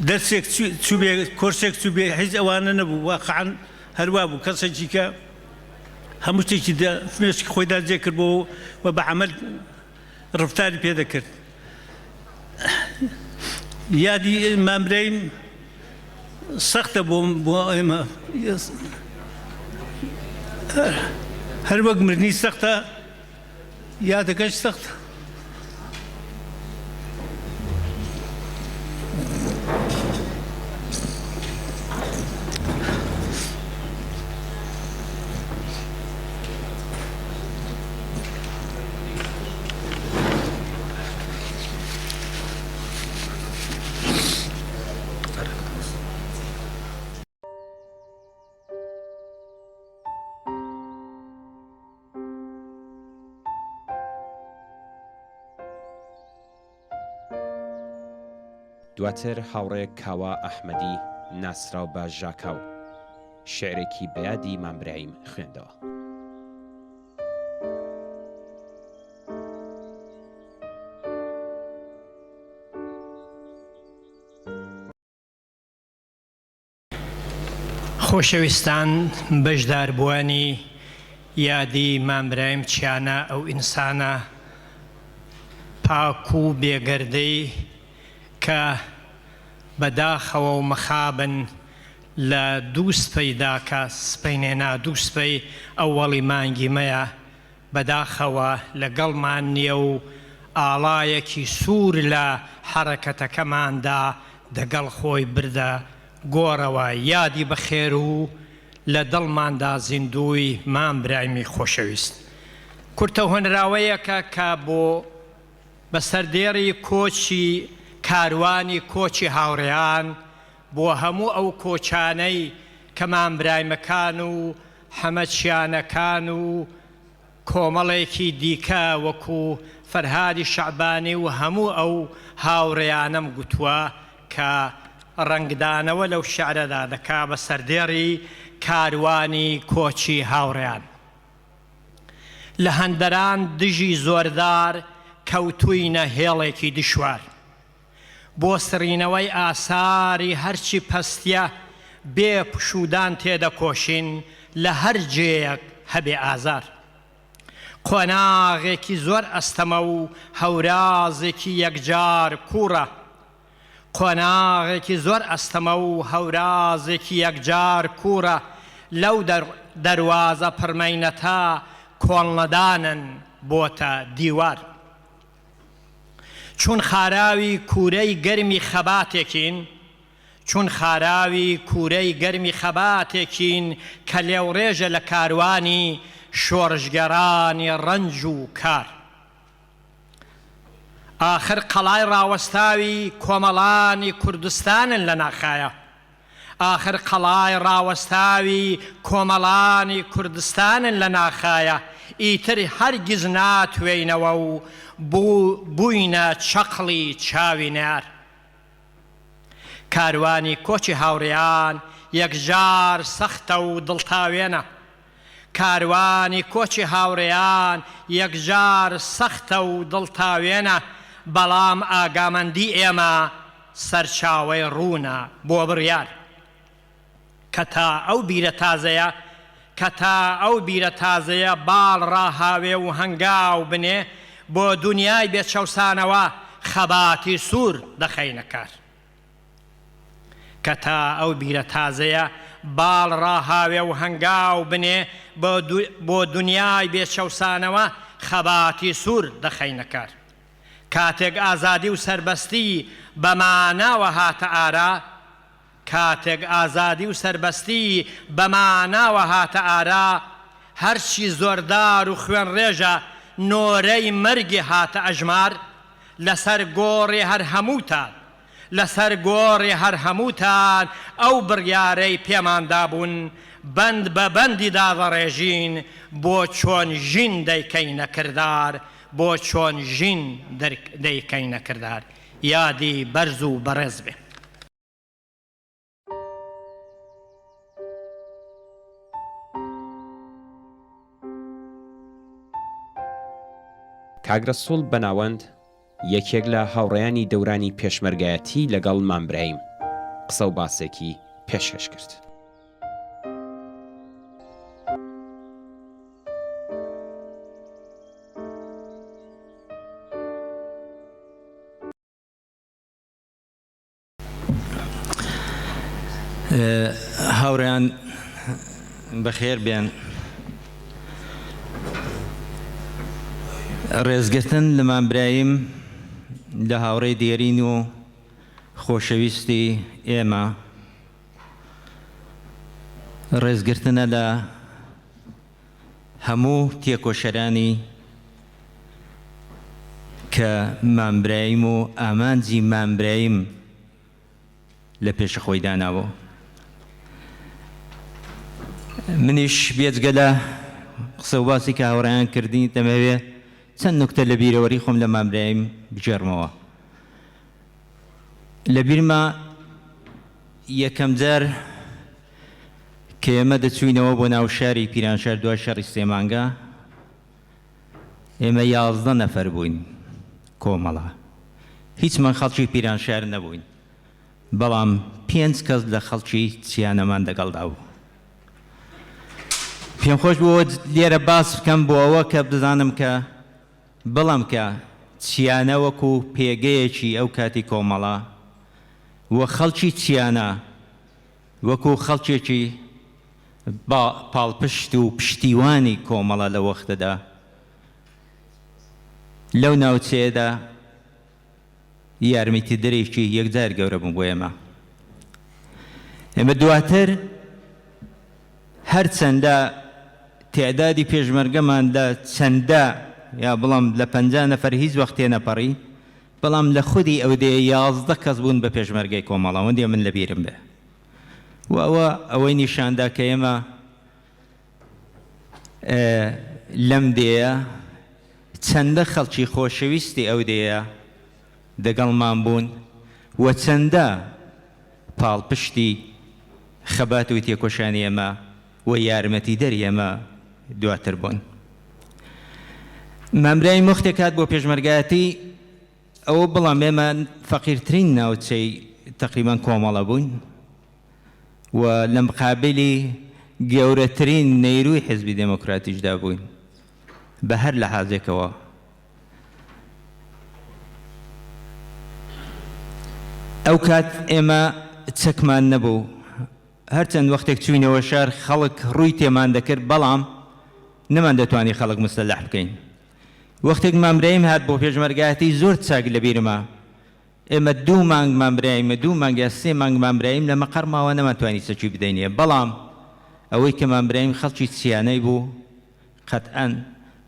دەرسێک چوو بێ کۆرسێک چوو بێ هیچ ئەوانە نەبوو واقعاً هەروە بوو کەسێکی کە هەموو شتێکی مێشکی خۆیدا جێ کردبووە و بە عەمەل ڕفتاری پێ دەکرد یادی مامبرایم سەختە بۆ ئێمە هەر وەک مردنی سەختە یادەکەش سەختە دواتر هاوڕێک کاوا ئەحمەدی ناسراو بە ژاکاو شعرێکی بەیادی مامبرایم خوێندەوە. خۆشەویستان بەشداربووانی یادی مامبرایم چیانە ئەو ئینسانە پاک و بێگەردەی کە بەداخەوە و مەخابن لە دوو سپەیداکە سپەینێنا دوو سپەی ئەوەڵی مانگی مەیە بەداخەوە لەگەڵمان نییە و ئاڵایەکی سوور لە حەرەکەتەکەماندا دەگەڵ خۆی بردە گۆڕەوە یادی بەخێر و لە دڵماندا زیندووی مامبرایمی خۆشەویست. کورتە هۆنراوەیەکە کە بۆ بەسەردێڕی کۆچی کاروانی کۆچی هاوڕێیان بۆ هەموو ئەو کۆچانەی کە مامبرایمەکان و حەمەچیانەکان و کۆمەڵێکی دیکە وەکو فەرهادی شەعبانی و هەموو ئەو هاوڕێیانەم گوتووە کە ڕەنگدانەوە لەو شیعرەدا دەکا بە سەردێڕی کاروانی کۆچی هاوڕێیان. لە هەندەران دژی زۆردار کەوتووینە هێڵێکی دشوار، بۆ سڕینەوەی ئاساری هەرچی پەستیە بێ پشودان تێدەکۆشین لە هەر جێیەک هەبێ ئازار. قۆناغێکی زۆر ئەستەمە و هەورازێکی یەکجار کوڕە، قۆناغێکی زۆر ئەستەمە و هەورازێکی یەکجار کوڕە، لەو دەروازە پڕمەینەتا کۆڵنەدانن بۆتە دیوار. چون خاراوی کوورەی گەرمی خەباتێکین، چون خاراوی کوورەی گەرمی خەباتێکین کە لێوڕێژە لە کاروانی شۆڕژگەرانی ڕەنج و کار. ئاخر قەڵای ڕاوەستاوی کۆمەڵانی کوردستانن لە ناخایە، ئاخر قەڵای ڕاوەستاوی کۆمەڵانی کوردستانن لە ناخایە، ئیتر هەرگیز ناتوێینەوە و بووینە چەقڵی چاوی نار. کاروانی کۆچی هاوڕێیان یەکجار سەختە و دڵتاوێنە، کاروانی کۆچی هاوڕێیان یەکجار سەختە و دڵتاوێنە، بەڵام ئاگامەندی ئێمە سەرچاوەی ڕوونە بۆ بڕیار. کە تا ئەو بیرە تازەیە باڵ ڕاهاوێ و هەنگاو بنێ، بۆ دنیای بێچەوسانەوە خەباتی سوور دەخەینە کار. کە تا ئەو بیرە تازەیە باڵ ڕاهاوێ و هەنگاو بنێ، بۆ دنیای بێچەوسانەوە خەباتی سوور دەخەینە کار. کاتێک ئازادی و سەربەستی بەماناوە هاتە ئارا، کاتێک ئازادی و سەربەستی بەماناوە هاتە ئارا، هەرچی زۆردار و خوێن ڕێژە نۆرەی مەرگی هاتە ئەژمار. لەسەر گۆڕی هەر هەمووتان، لەسەر گۆڕی هەر هەمووتان ئەو بڕیارەی پێماندا بوون، بەند بە بەندی داڕێژین، بۆ چۆن ژین دەیکەینە کردار، بۆ چۆن ژین دەیکەینە کردار. یادی بەرز و بەڕێز بێ. کاگرەسوڵ بەناوەند یەکێک لە هاوڕێیانی دەورانی پێشمەرگایەتی لەگەڵ مامبرایم قسە و باسێکی پێشکەش کرد. هاوڕێیان بەخێر بێن. ڕێزگرتن لە مامبرایم لە هاوڕێی دێرین و خۆشەویستی ئێمە، ڕێزگرتنە لە هەموو تێکۆشەرانی کە مامبرایم و ئامانجی مامبرایم لە پێشە خۆی داناوە. منیش بێجگە لە قسە و باسی کە هاوڕێیان کردی دەمەوێت چەند نوکتە لە بیرەوەری خۆم لە مامبرایم بجێڕمەوە. لە بیرما یەکەم جار کە ئێمە دەچوینەوە بۆ ناو شاری پیرانشار دوای شەڕی سێمانگە، ئێمە 11 نەفەر بووین کۆمەڵە، هیچمان خەڵکی پیرانشار نەبووین، بەڵام 5 کەس لە خەڵکی چیانەمان لەگەڵدا بوو. پێم خۆش بووە لێرە باس بکەم بۆ ئەوە کە بزانم کە بەڵام کە چیانە وەکو پێگەیەکی ئەو کاتی کۆمەڵە وە خەڵکی چیانە وەکو خەڵکێکی پاڵپشت و پشتیوانی کۆمەڵە لە وەختەدا لەو ناوچەیەدا یارمەتی دەرێکی یەکجار گەورە بوو بۆ ئێمە. ئێمە دواتر هەر چەندە تعدادی پێشمەرگەمان لە چەندە یا بڵام لە 50 نەفەر هیچ وەخت تێنەپەڕی، بەڵام لە خودی ئەودەیە 11 کەس بوون بە پێشمەرگەی کۆمەڵە وەندێ من لە بیرم بێ. و ئەوەی نیشاندا کە ئێمە لەم دێیە چەندە خەڵکی خۆشەویستی ئەودەیە دەگەڵمان بوون و چەندە پاڵپشتی خەبات و تێکۆشانی ئێمە و یارمەتی دەری ئێمە دواتر بوون. مامبرای مختێک هات بۆ پێشمەرگایەتی ئەوە بڵام ئێمە فەقیرترین ناوچەی تقریبان کۆمەڵە بوون و لە مقابلی گەورەترین نەیروی حیزبی دموکراتیشدا بووین بە هەر لە حازێکەوە. ئەو کات ئێمە چەکمان نەبوو، هەرچەند وەختێک چوینەوە شار خەڵک ڕووی تێمان دەکرد، بەڵام نەمان دەتوانی خەڵک مستەلەح بکەین. وەختێک مامبراییم هات بۆ پێشمەرگایەتی زۆر چاک لە بیرمە، ئێمە 2 مانگ مامبراییم، 2 مانگ یا 3 مانگ مامبراییم لە مەقەر ماوە نەماتوانی سەرچی بدەینێ، بەڵام ئەوەی کە مامبراییم خەڵکی چیانەی بوو قەتئەن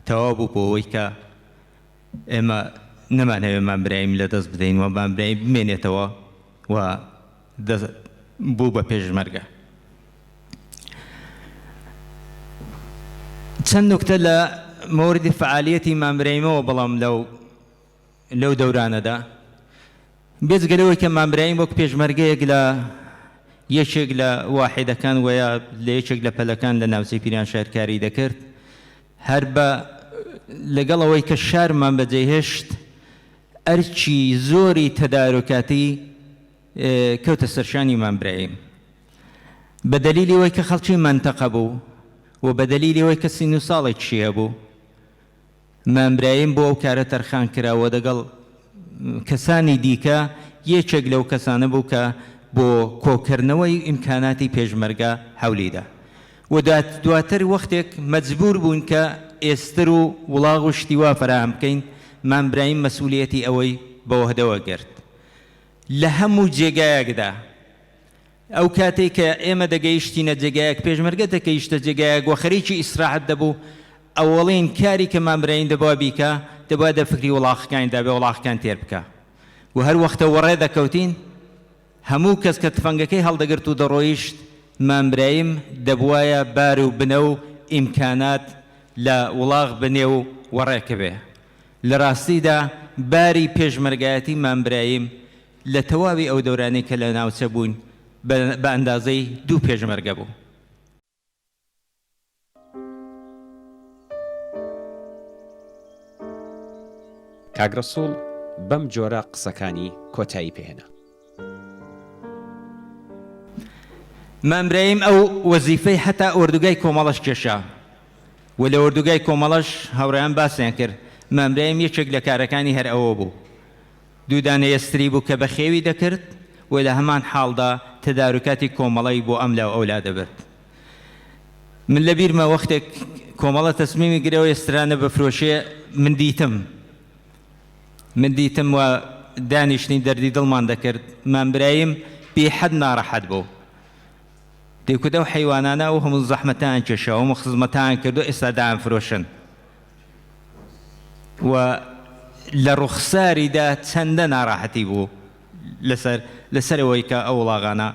تەواو بوو بۆ ئەوەی کە ئێمە نەمانەوێ مامبراییم لە دەست بدەین و مامبراییم بمێنێتەوە و بوو بە پێشمەرگە. چەند نوکتە لە موردی فعالیەتی مامبراییمەوە بەڵام لەو دەورانەدا بێجگەلەوەی کە مامبراییم وەک پێشمەرگەیەک لە یەکێک لە واحیدەکان وەیا لە یەکێک لە پەلەکان لە ناوچەی پیران شارکاری دەکرد، هەر بە لەگەڵەوەی کە شارمان بەجێهێشت ئەرچی زۆری تەدارکاتی کەوتە سەرشانی مامبراییم بە دەلیلی ئەوەی کە خەڵکی مەنتەقە بوو و بە دەلیلی ئەوەی کە 30 ساڵێک چیە بوو. مامبراییم بۆ ئەو کارە تەرخان کراوە دەگەڵ کەسانی دیکە، یەکێک لەو کەسانە بوو کە بۆ کۆکردنەوەی ئیمکاناتی پێشمەرگە هەولیدا و دواتر وەختێک مەجبور بوون کە ئێستر و وڵاغ و شتی وا فراهم بکەین، مامبراییم مەسئولیەتی ئەوەی بەوەهدەوە گرت لە هەموو جێگایەکدا. ئەو کاتێک کە ئێمە دەگەیشتینە جێگایەک، پێشمەرگە دەگەیشتە جێگایەک و خەریکی ئیسراحەت دەبوو، ئەوەڵین کاری کە مامبراییم دەبوا بیکە دەبوا دەفکری وڵاغەکانیدا بێ وڵاغەکان تێر بکە و هەر وەختە وەڕێ دەکەوتین هەموو کەس کە تفەنگەکەی هەڵدەگرت و دەڕۆیشت، مامبراییم دەبوایە بار و بنە و ئیمکانات لە وڵاغ بنێ و وەڕێکە بێ. لە ڕاستیدا باری پێشمەرگایەتی مامبراییم لە تەواوی ئەو دەورانەی کە لە ناوچە بوون بە ئەندازەی 2 پێشمەرگە بوو. کاگرەسوڵ بەم جۆرە قسەکانی کۆتایی پێهێنا. مامبراییم ئەو وەزیفەی هەتا ئۆردوگای کۆمەڵەش کێشا و لە ئۆردوگای کۆمەڵەش هەوڕێیان باسییان کرد. مامبراییم یەکێک لە کارەکانی هەر ئەوە بوو، 2 دانە ئێستری بوو کە بەخێوی دەکرد و لە هەمان حاڵدا تەدارکاتی کۆمەڵی بۆ ئەم لاو ئەولا دەبرد. من لە بیرمە وەختێک کۆمەڵە تەسمیمی گرەوە ئێسترانە بەفرۆشێ من دیتم و دانیشتنی دەردی دڵمان دەکرد. مامبراییم بێحەد ناڕەحەت بوو، دەیکوتە ئەو حەیوانانە و هەموو زەحمەتان کێشا و هەموو خزمەتان کردو ئێستا دایان فرۆشن و لە ڕوخساریدا چەندە ناڕەحەتی بوو لەسەرەوەی کە ئەو وڵاغانە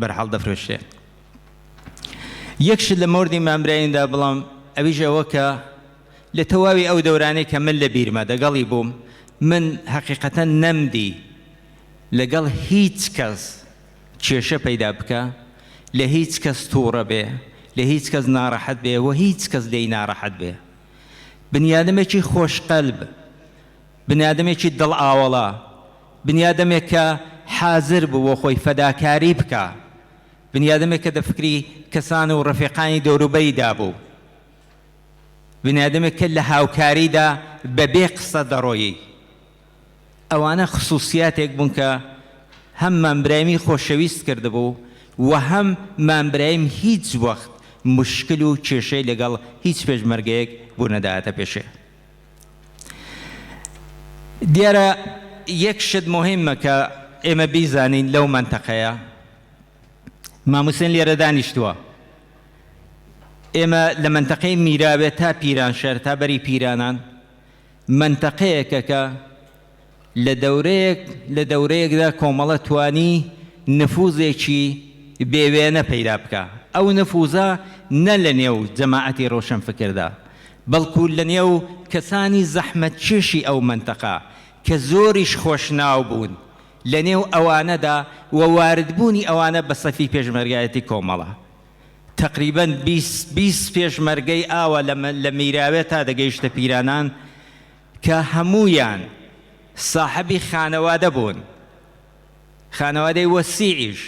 بەرحەڵ دەفرۆشێت. یەکشت لە موردی مامبراییمدا، بەڵام ئەویش ئەوە کە لە تەواوی ئەو دەورانەی کە من لە بیرمە دەگەڵی بووم، من حەقیقەتەن نەمدی لەگەڵ هیچ کەس کێشە پەیدا بکە، لە هیچ کەس تووڕە بێ، لە هیچ کەس ناڕەحەت بێ و هیچ کەس لێی ناڕەحەت بێ. بنیادمێکی خۆشقەلب، بنیادمێکی دڵ ئاوەڵە، بنیادمێک کە حازر بوو بۆ خۆی فەداکاری بکە، بنیادمێک کە دەفکری کەسان و ڕەفیقانی دەوروبەریدا بوو، بنیادمێک کە لە هاوکاریدا بەبێ قسە دەڕۆیی. ئەوانە خصوصیاتێک بوون کە هەم مامبرایمی خۆشەویست کردبوو و هەم مامبراییم هیچ وەخت مشکل و کێشەی لەگەڵ هیچ پێشمەرگەیەک بوو نەدایەتە پێشێ. دیارە یەک شت مهمە کە ئێمە بیزانین لەو منتەقەیە ماموسێن لێرە دانیشتووە ئێمە لە منتەقەی میراوێت تا پیرانشار تا بەری پیرانان منتەقەیەکە کە لە دەورەیەکدا کۆمەڵە توانی نفوزێکی بێوێنە پەیدا بکە ئەو نفوزە نە لە نێو جەماعەتی ڕۆشنفکردا بەڵکو لە نێو کەسانی زەحمەت چێشی ئەو منتەقە کە زۆریش خۆشناو بوون لە نێو ئەوانەدا و واردبوونی ئەوانە بە سەفی پێشمەرگایەتی کۆمەڵە تقریباً 20 پێشمەرگەی ئاوە لە میراوێت تا دەگەیشتە پیرانان کە هەموویان صاحبی خانەوادە بوون خانەوادەی وەسیعیش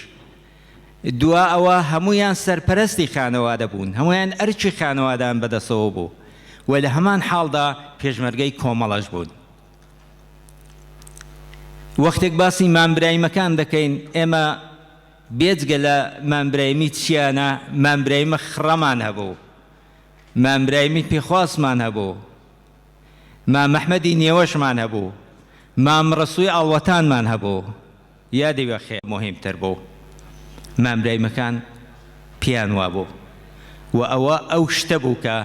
دوا ئەوە هەمویان سەرپەرستی خانەوادە بوون هەمویان ئەرچی خانەوادان بەدەسەوە بوو و لە هەمان حاڵدا پێشمەرگەی کۆمەڵەش بوون وەختێک باسی مامبرایمەکان دەکەین ئێمە بێجگە لە مامبرایمی چیانە مامبرایمە خڕەمان هەبوو مامبرایمی پێخواستمان هەبوو مام ئەحمەدی نێوەشمان هەبوو مام ڕەسووی ئاڵوەتانمان هەبوو یادی بەخێ مهمتر بوو مامبرایمەکان پیان وابوو و ئەوە ئەو شتە بوو کە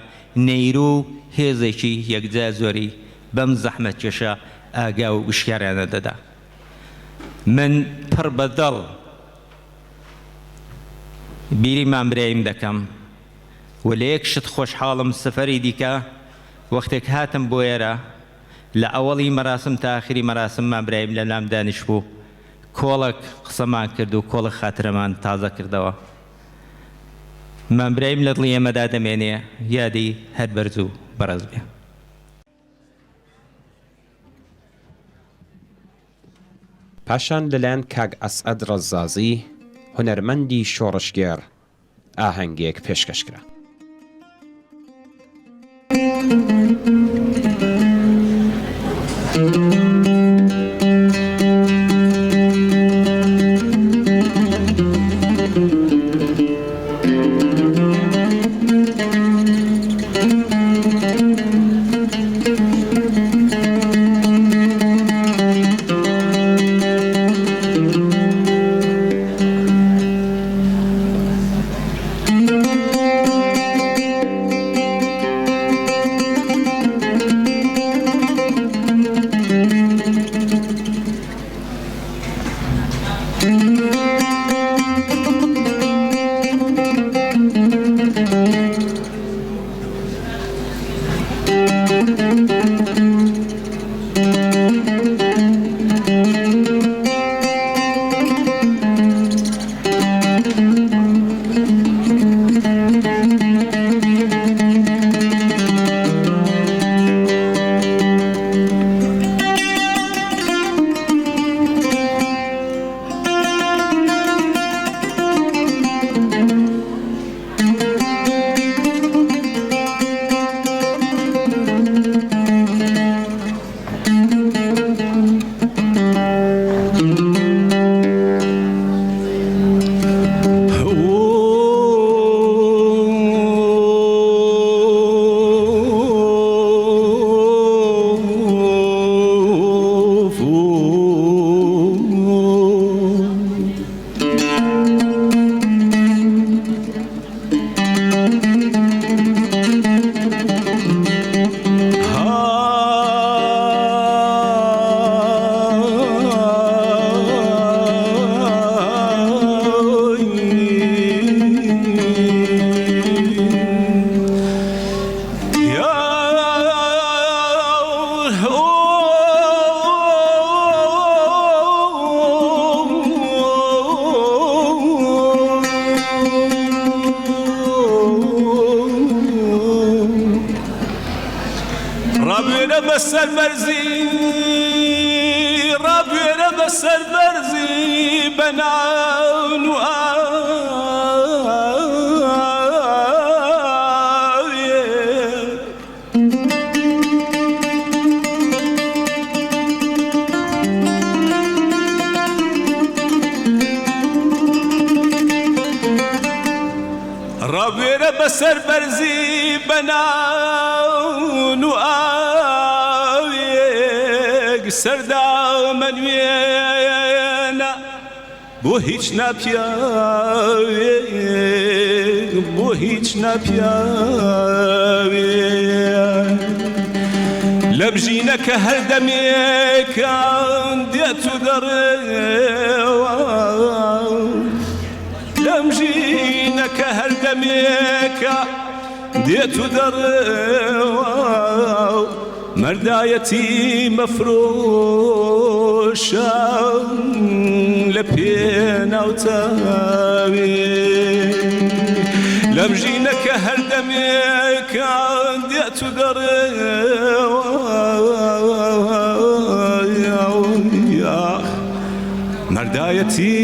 نەیرو هێزێکی یەکجا زۆری بەم زەحمەت کێشە ئاگا و وشکاریانە دەدا من پڕ بەدڵ بیری مامبرایم دەکەم و لە یەک شت خۆشحاڵم سەفەری دیکە وەختێک هاتم بۆ ئێرە لە ئەوەڵی مەراسم تا ئاخری مەراسم مامبرایم لە لام دانیش بوو کۆڵێک قسەمان کرد و کۆڵە خاترەمان تازە کردەوە مامبرایم لە دڵی ئێمەدا دەمێنێ یادی هەر بەرز و بەڕێز بێ پاشان لەلایەن کاک ئەسعەد ڕەزازی هونەرمەندی شۆڕشگێر ئاهەنگێک پێشکەشکرا رابينا بس البرزي بنان رابينا بس البرزي بنان سەردامە نوێنە بۆ هیچ ناپیاوێ بۆ هیچ ناپیاوێ لە بژینەکە هەردەمێکان دێت و دەڕێوە لەم ژینەکە هەردەمێکە دێت و دەڕێوە مەردایەتی مەفرۆشە لە پێناوتاوێ لەم ژینەکە هەردەمێکە دێت و دەڕێوە مەردایەتی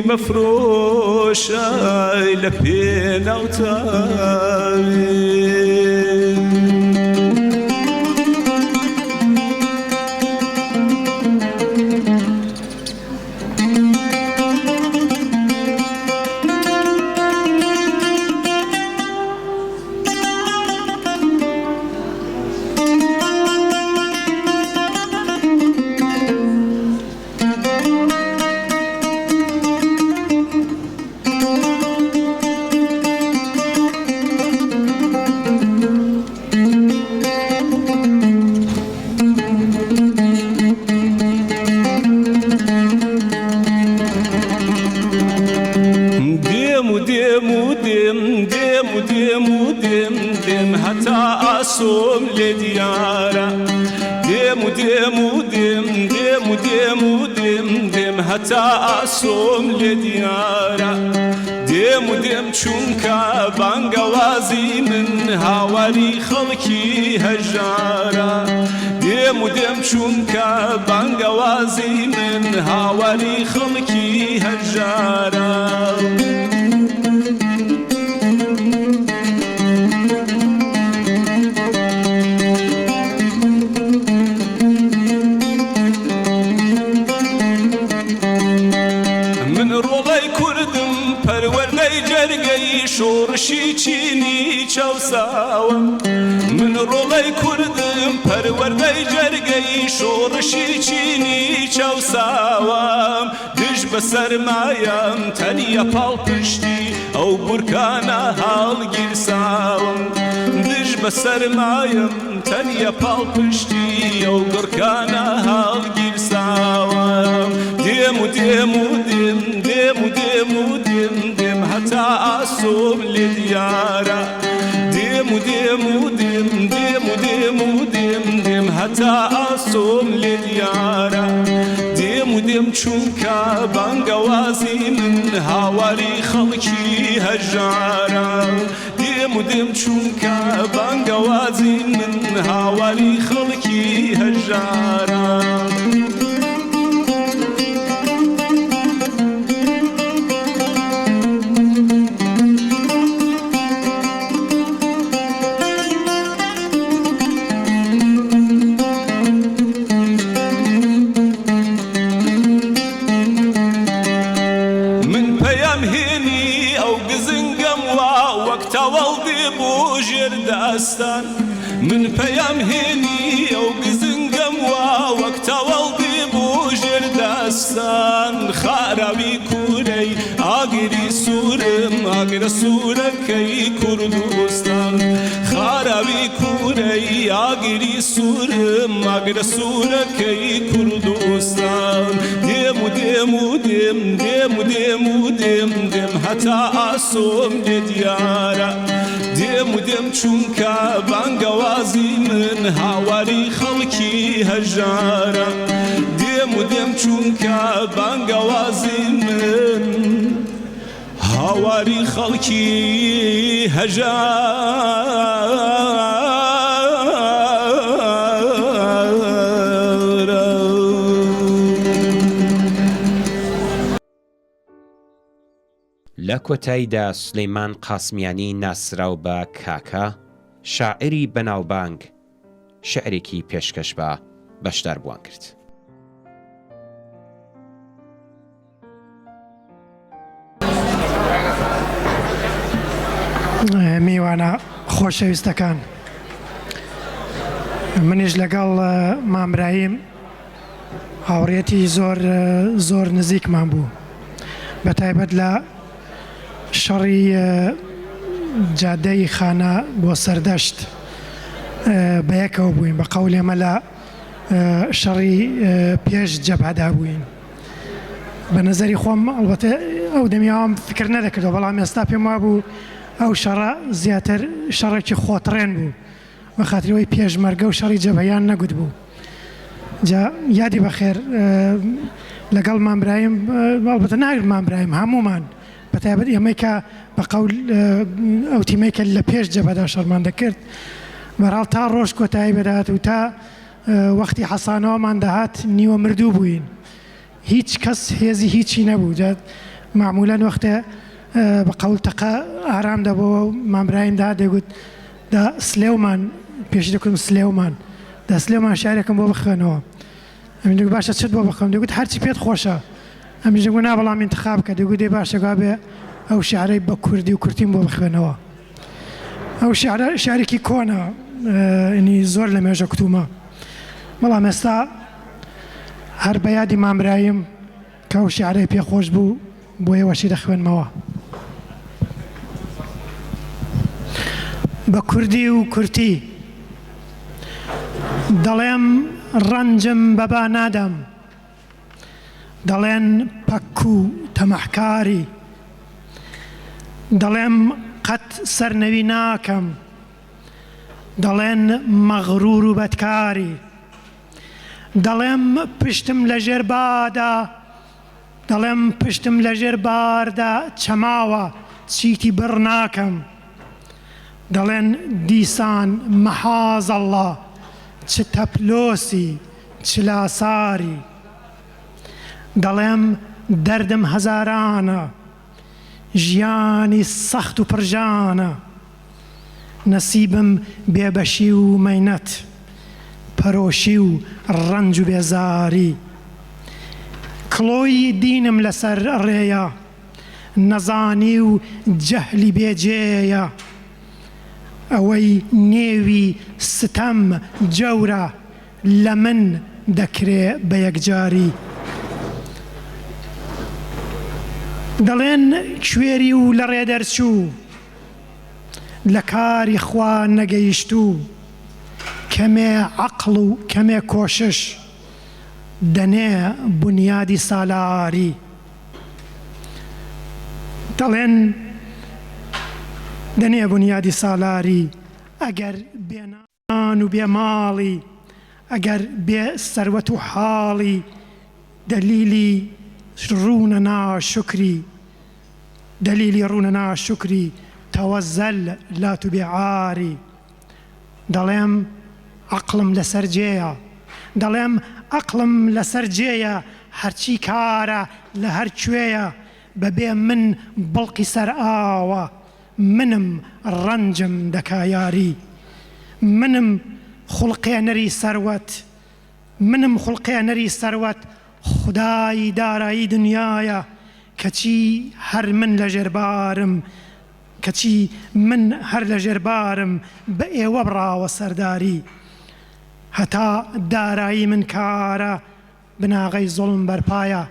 مەفرۆشە لە پێناوتاوێ ئاسۆم لێ دیارە دێم و دێم و دێم دێم و دێم و دێم دێم هەتا ئاسۆم لێ دیارە دێم و دێم چونکە بانگەوازی من هاواری خەڵکی هەژارە دێم و دێم چونکە بانگەوازی من هاواری خەڵکی هەژارە شۆڕشی چینی چاوساوم من ڕۆڵەی کوردم پەروەردەی جەرگەی شۆڕشی چینی چاوساوم دژ بە سەرمایم تەنیە پاڵ پشتی ئەو بورکانە هەڵگیرساوم دژ بە سەرمایم تەنیە پاڵ پشتی ئەو گڕکانە هەڵگیرساوم دێم و دێم و دێم دێم و دێم و دێم دێم هەتا ئاسۆم لێ دیارە دێم و دێم و دێم دێم و دێم و دێم دێم هەتا ئاسۆم لێ دیارە دێم و دێم چونکە بانگەوازی من هاواری خەڵکی هەژارە دێم و دێم چونکە بانگەوازی من هاواری خەڵکی هەژارە من پەیام هێنی ئەو گزنگەم وا وەک تەواڵدی بۆ ژێردەستان خاراوی کوورەی ئاگری سوورم ئاگرە سوورەکەی کوردستان خاراوی کوورەی ئاگری سوورم ئاگرە سوورەکەی کوردستان دێم و دێم و دێم دێم و دێم و دێم دێم هەتا ئاسۆم لێ دیارە دێم و دێم چونکە بانگەوازی من هاواری خەڵکی هەژارە دێم و دێم چونکە بانگەوازی من هاواری خەڵکی هەژارە لە کۆتاییدا سولەیمان قاسمیانی ناسراو بە کاکە شاعری بەناوبانگ شعرێکی پێشکەش بە بەشداربووان کرد. میوانە خۆشەویستەکان منیش لەگەڵ مامبرایم هاوڕێتی زۆر نزیکمان بوو بە تایبەت لە شەڕی جادەی خانە بۆ سەردەشت بەیەکەوە بووین بە قەول ئێمە لە شەڕی پێش جەبهەدا بووین بە نەزەری خۆم ئەڵبەتە ئەو دەمیاوام فکر نەدەکردەوە بەڵام ئێستا پێم وابوو ئەو شەڕە زیاتر شەڕێکی خۆتڕێن بوو بە خاترەوەی پێشمەرگە و شەڕی جەبهەیان نەگوت بوو جا یادی بەخێر لەگەڵ مامبرایم ئەڵبەتە ناگرت مامبرایم هەمومان بەتایبەت ئێمەی کە بە قەول ئەو تیمەی کە لە پێش جەبهەدا شەڕمان دەکرد بەرحاڵ تا ڕۆژ کۆتایی بەدات و تا وەختی حەسانەوەمان دەهات نیوە مردوو بووین هیچ کەس هێزی هیچی نەبوو جا معمولەن وەختە بە قەول تەقە ئارام دەبەوە و مامبرایم داهات دەیگوت دا سلێومان پێشی دەکوتم سلێومان دا سلێومان شارێکم بۆ بخوێنەوە ئەمین دەگوت باشە چت بۆ بخوێن دەگوت هەرچی پێت خۆشە ئەمیش دەگوت نا بەڵام ئینتخاب بکە دەگوت دێ باشە گا بێ ئەو شیعرەی بە کوردی و کورتیم بۆ بخوێنەوە ئەو شارێکی کۆنە ینی زۆر لە مێژە کوتومە بەڵام ئێستا هەر بە یادی مامبرایم کە ئەو شیعرەی پێخۆش بوو بۆ ئێوەشی دەخوێنمەوە بە کوردی و کورتی دەڵێم ڕەنجم بەبا نادەم دەڵێن پەک و تەمەحکاری دەڵێم قەت سەرنەوی ناکەم دەڵێن مەغروور و بەدکاری دەڵێم پشتم لە ژێر بادا دەڵێم پشتم لە ژێر باردا چەماوە چیتی بڕ ناکەم دەڵێن دیسان مەحازەڵڵا چ تەپلۆسی چ لاساری دەڵێم دەردم هەزارانە ژیانی سەخت و پرژانە نەسیبم بێبەشی و مەینەت پەرۆشی و ڕەنج و بێزاری کڵۆی دینم لەسەر ڕێیە نەزانی و جەهلی بێجێیە ئەوەی نێوی ستەم جەورە لە من دەکرێ بە یەکجاری دەڵێن کوێری و لە ڕێدەرچوو لە کاری خوا نەگەیشتوو کەمێ عەقڵ و کەمێ کۆشش دەنێ بونیادی سالاری دەڵێن دەنێ بونیادی سالاری ئەگەر بێنان و بێماڵی ئەگەر بێ سەروەت و حاڵی دەلیلی ڕوونە ناشکری دەلیلی ڕوونە ناشکری تەوەزەل لات و بێعاری دەڵێم عەقڵم لەسەر جێیە دەڵێم عەقڵم لەسەر جێیە هەرچی کارە لە هەر کوێیە بەبێ من بڵقی سەر ئاوە منم ڕەنجم دەکا یاری منم خوڵقێنەری سەروەت منم خوڵقێنەری سەروەت خودای دارایی دنیایە کەچی هەر من لە ژێربارم کەچی من هەر لە ژێربارم بە ئێوە بڕاوە سەرداری هەتا دارایی من کارە بناغەی زوڵم بەرپایە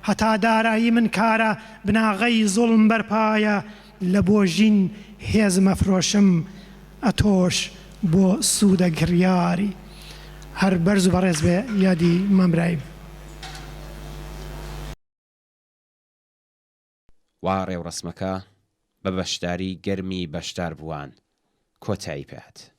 هەتا دارایی من کارە بناغەی زوڵم بەرپایە لە بۆ ژین هێزم ئەفرۆشم ئەتۆش بۆ سوودە گریاری هەر بەرز و بەڕێز بێ یادی مامبرایم وا ڕێوڕەسمەکە بە بەشداری گەرمی بەشدار بووان کۆتایی پێهات